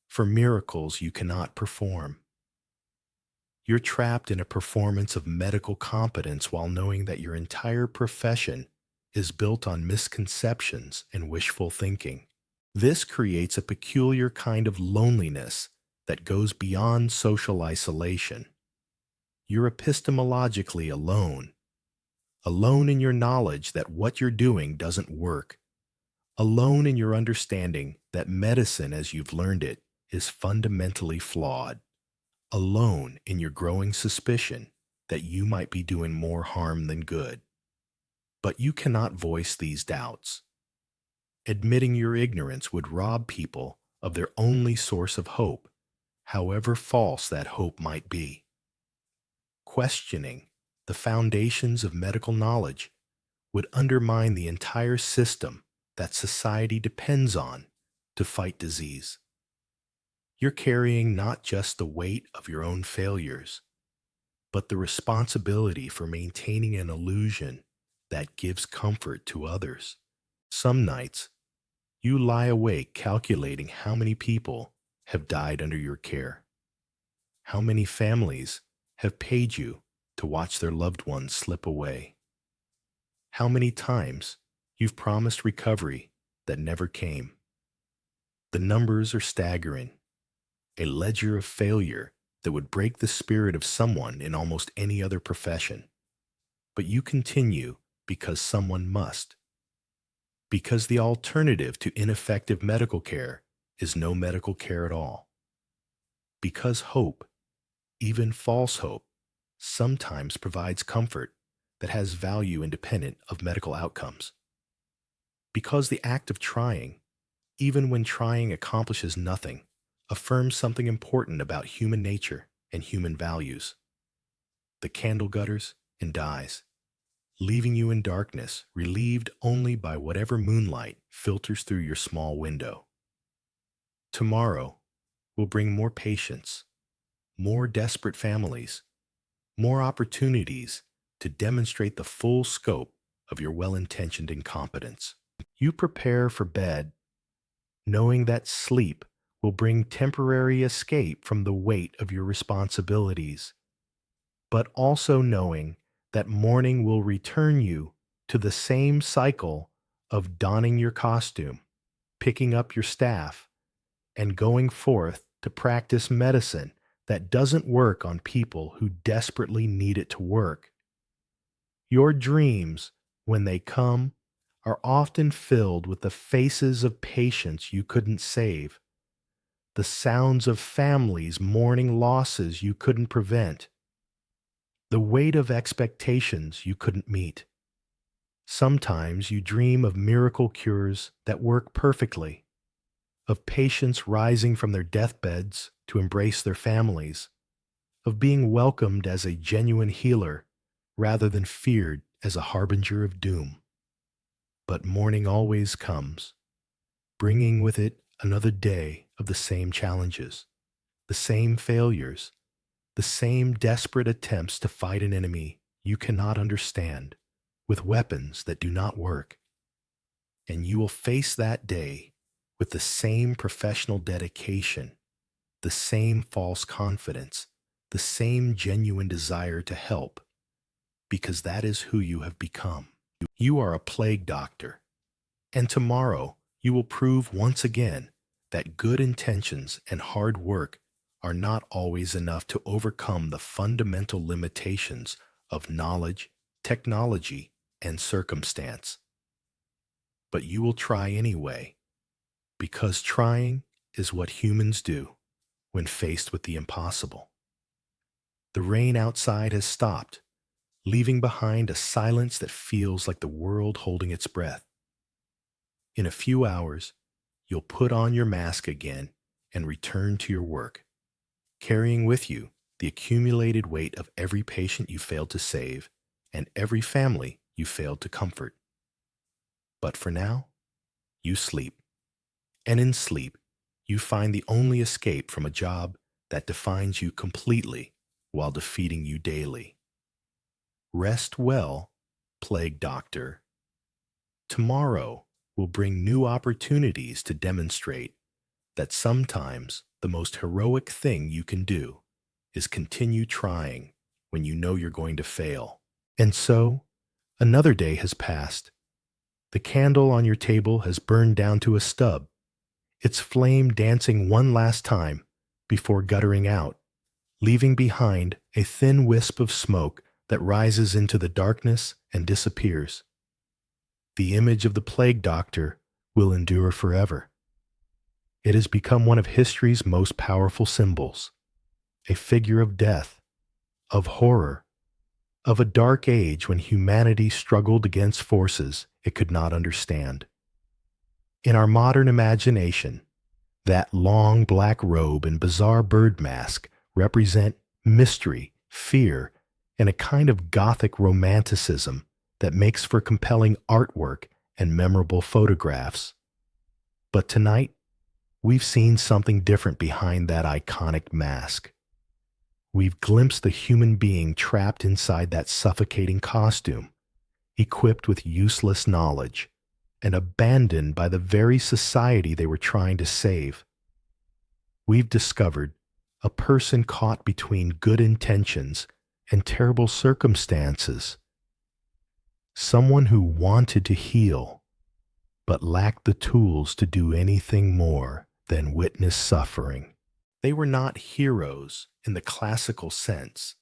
for miracles you cannot perform. You're trapped in a performance of medical competence while knowing that your entire profession is built on misconceptions and wishful thinking. This creates a peculiar kind of loneliness that goes beyond social isolation. You're epistemologically alone, alone in your knowledge that what you're doing doesn't work, alone in your understanding that medicine as you've learned it is fundamentally flawed, alone in your growing suspicion that you might be doing more harm than good. But you cannot voice these doubts. Admitting your ignorance would rob people of their only source of hope, however false that hope might be. Questioning the foundations of medical knowledge would undermine the entire system that society depends on to fight disease. You're carrying not just the weight of your own failures, but the responsibility for maintaining an illusion that gives comfort to others. Some nights, you lie awake calculating how many people have died under your care, how many families have paid you to watch their loved ones slip away, how many times you've promised recovery that never came. The numbers are staggering, a ledger of failure that would break the spirit of someone in almost any other profession. But you continue because someone must. Because the alternative to ineffective medical care is no medical care at all. Because hope, even false hope, sometimes provides comfort that has value independent of medical outcomes. Because the act of trying, even when trying accomplishes nothing, affirms something important about human nature and human values. The candle gutters and dies, leaving you in darkness, relieved only by whatever moonlight filters through your small window. Tomorrow will bring more patients, more desperate families, more opportunities to demonstrate the full scope of your well-intentioned incompetence. You prepare for bed, knowing that sleep will bring temporary escape from the weight of your responsibilities, but also knowing that morning will return you to the same cycle of donning your costume, picking up your staff, and going forth to practice medicine that doesn't work on people who desperately need it to work. Your dreams, when they come, are often filled with the faces of patients you couldn't save, the sounds of families mourning losses you couldn't prevent, the weight of expectations you couldn't meet. Sometimes you dream of miracle cures that work perfectly, of patients rising from their deathbeds to embrace their families, of being welcomed as a genuine healer rather than feared as a harbinger of doom. But morning always comes, bringing with it another day of the same challenges, the same failures, the same desperate attempts to fight an enemy you cannot understand with weapons that do not work. And you will face that day with the same professional dedication, the same false confidence, the same genuine desire to help, because that is who you have become. You are a plague doctor, and tomorrow you will prove once again that good intentions and hard work are not always enough to overcome the fundamental limitations of knowledge, technology, and circumstance. but you will try anyway, because trying is what humans do when faced with the impossible. The rain outside has stopped, leaving behind a silence that feels like the world holding its breath. In a few hours, you'll put on your mask again and return to your work, carrying with you the accumulated weight of every patient you failed to save and every family you failed to comfort. But for now, you sleep. And in sleep, you find the only escape from a job that defines you completely while defeating you daily. Rest well, plague doctor. Tomorrow will bring new opportunities to demonstrate that sometimes the most heroic thing you can do is continue trying when you know you're going to fail. And so, another day has passed. The candle on your table has burned down to a stub, its flame dancing one last time before guttering out, leaving behind a thin wisp of smoke that rises into the darkness and disappears. The image of the plague doctor will endure forever. It has become one of history's most powerful symbols, a figure of death, of horror, of a dark age when humanity struggled against forces it could not understand. In our modern imagination, that long black robe and bizarre bird mask represent mystery, fear, and a kind of gothic romanticism that makes for compelling artwork and memorable photographs. But tonight, we've seen something different behind that iconic mask. We've glimpsed the human being trapped inside that suffocating costume, equipped with useless knowledge, and abandoned by the very society they were trying to save. We've discovered a person caught between good intentions and terrible circumstances. Someone who wanted to heal, but lacked the tools to do anything more than witness suffering. They were not heroes in the classical sense,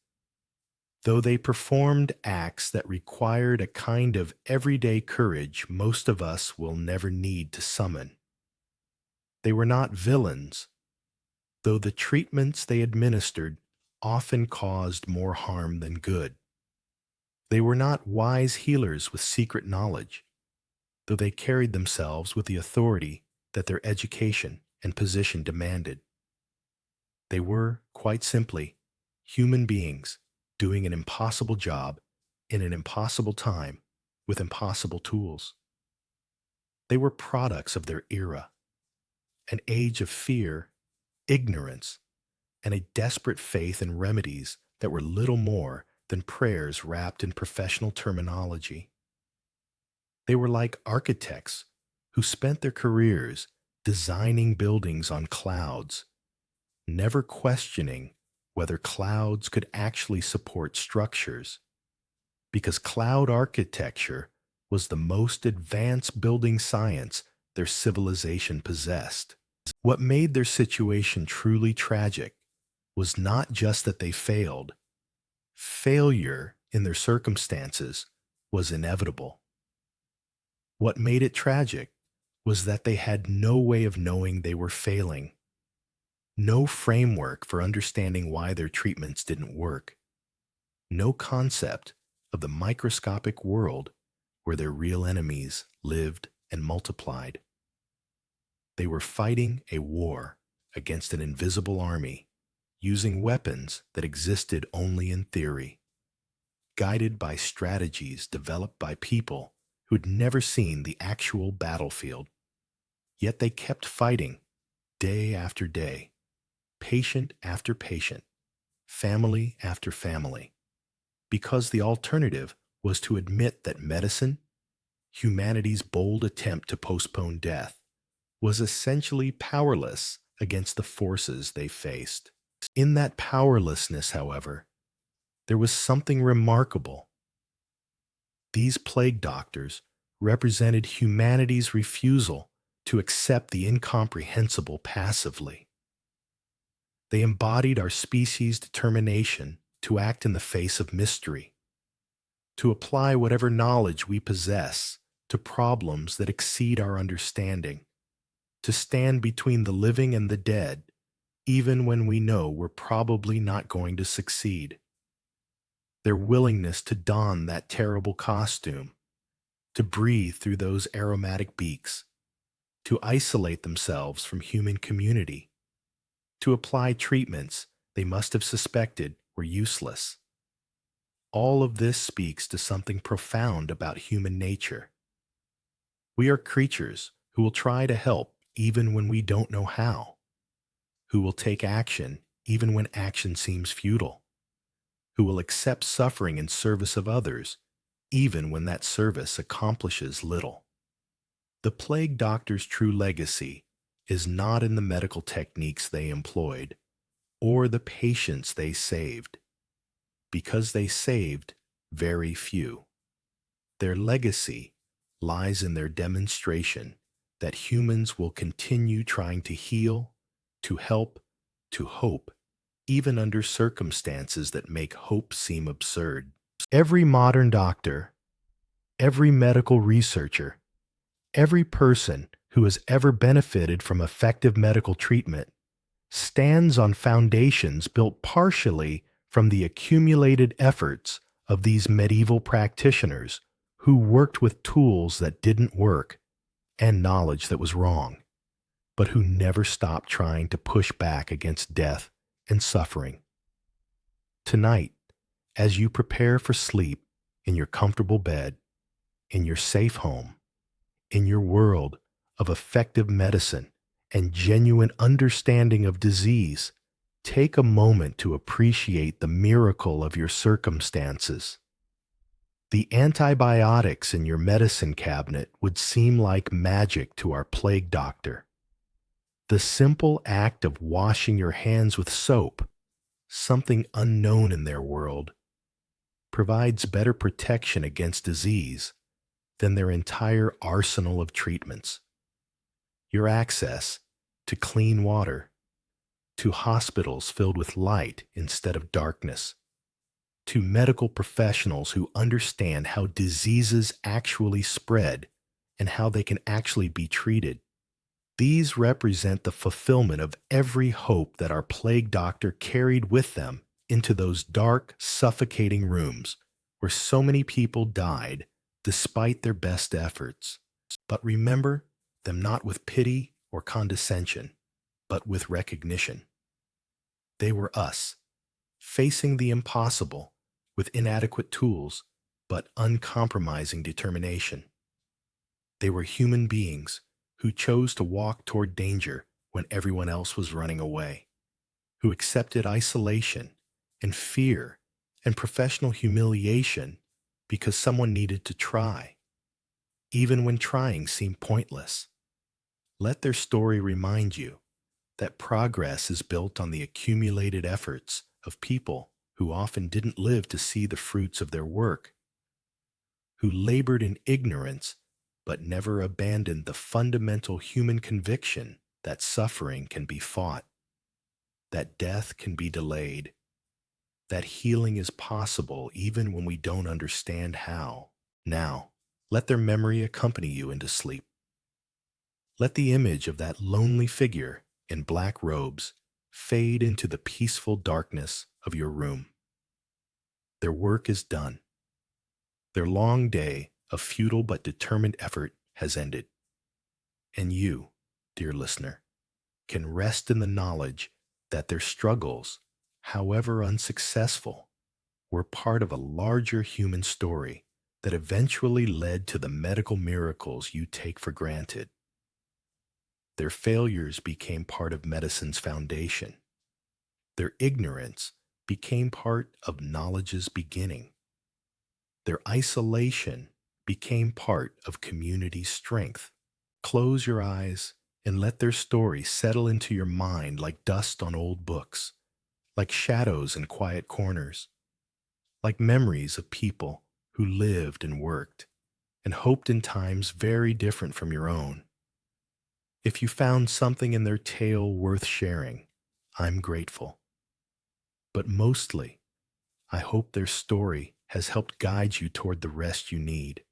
though they performed acts that required a kind of everyday courage most of us will never need to summon. They were not villains, though the treatments they administered often caused more harm than good. They were not wise healers with secret knowledge, though they carried themselves with the authority that their education and position demanded. They were, quite simply, human beings doing an impossible job in an impossible time with impossible tools. They were products of their era, an age of fear, ignorance, and a desperate faith in remedies that were little more than prayers wrapped in professional terminology. They were like architects who spent their careers designing buildings on clouds, never questioning whether clouds could actually support structures, because cloud architecture was the most advanced building science their civilization possessed. What made their situation truly tragic was not just that they failed. Failure in their circumstances was inevitable. What made it tragic was that they had no way of knowing they were failing, no framework for understanding why their treatments didn't work, no concept of the microscopic world where their real enemies lived and multiplied. They were fighting a war against an invisible army, using weapons that existed only in theory, guided by strategies developed by people who'd never seen the actual battlefield. Yet they kept fighting, day after day, patient after patient, family after family, because the alternative was to admit that medicine, humanity's bold attempt to postpone death, was essentially powerless against the forces they faced. In that powerlessness, however, there was something remarkable. These plague doctors represented humanity's refusal to accept the incomprehensible passively. They embodied our species' determination to act in the face of mystery, to apply whatever knowledge we possess to problems that exceed our understanding, to stand between the living and the dead, even when we know we're probably not going to succeed. Their willingness to don that terrible costume, to breathe through those aromatic beaks, to isolate themselves from human community, to apply treatments they must have suspected were useless. All of this speaks to something profound about human nature. We are creatures who will try to help even when we don't know how, who will take action even when action seems futile, who will accept suffering in service of others even when that service accomplishes little. The plague doctor's true legacy is not in the medical techniques they employed or the patients they saved, because they saved very few. Their legacy lies in their demonstration that humans will continue trying to heal, to help, to hope, even under circumstances that make hope seem absurd. Every modern doctor, every medical researcher, every person who has ever benefited from effective medical treatment stands on foundations built partially from the accumulated efforts of these medieval practitioners who worked with tools that didn't work and knowledge that was wrong, but who never stopped trying to push back against death and suffering. Tonight, as you prepare for sleep in your comfortable bed, in your safe home, in your world of effective medicine and genuine understanding of disease, take a moment to appreciate the miracle of your circumstances. The antibiotics in your medicine cabinet would seem like magic to our plague doctor. The simple act of washing your hands with soap, something unknown in their world, provides better protection against disease than their entire arsenal of treatments. Your access to clean water, to hospitals filled with light instead of darkness, to medical professionals who understand how diseases actually spread and how they can actually be treated. These represent the fulfillment of every hope that our plague doctor carried with them into those dark, suffocating rooms where so many people died despite their best efforts. But remember them not with pity or condescension, but with recognition. They were us, facing the impossible with inadequate tools, but uncompromising determination. They were human beings who chose to walk toward danger when everyone else was running away, who accepted isolation and fear and professional humiliation because someone needed to try, even when trying seemed pointless. Let their story remind you that progress is built on the accumulated efforts of people who often didn't live to see the fruits of their work, who labored in ignorance but never abandoned the fundamental human conviction that suffering can be fought, that death can be delayed, that healing is possible even when we don't understand how. Now, let their memory accompany you into sleep. Let the image of that lonely figure in black robes fade into the peaceful darkness of your room. Their work is done. Their long day of futile but determined effort has ended. And you, dear listener, can rest in the knowledge that their struggles, however unsuccessful, were part of a larger human story that eventually led to the medical miracles you take for granted. Their failures became part of medicine's foundation. Their ignorance became part of knowledge's beginning. Their isolation became part of community strength. Close your eyes and let their story settle into your mind like dust on old books, like shadows in quiet corners, like memories of people who lived and worked and hoped in times very different from your own. If you found something in their tale worth sharing, I'm grateful. But mostly, I hope their story has helped guide you toward the rest you need.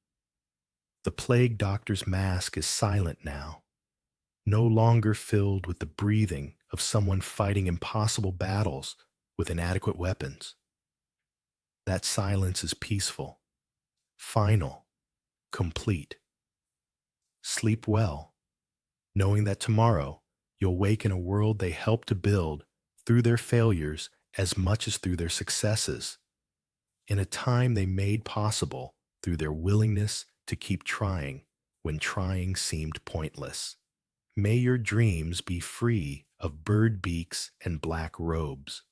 The plague doctor's mask is silent now, no longer filled with the breathing of someone fighting impossible battles with inadequate weapons. That silence is peaceful, final, complete. Sleep well, knowing that tomorrow you'll wake in a world they helped to build through their failures as much as through their successes, in a time they made possible through their willingness to keep trying when trying seemed pointless. May your dreams be free of bird beaks and black robes,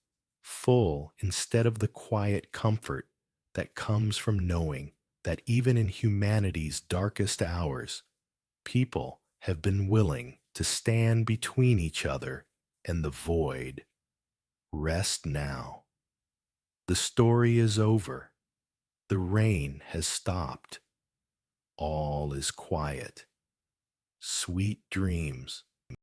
full instead of the quiet comfort that comes from knowing that even in humanity's darkest hours, people have been willing to stand between each other and the void. Rest now. The story is over. The rain has stopped. All is quiet. Sweet dreams.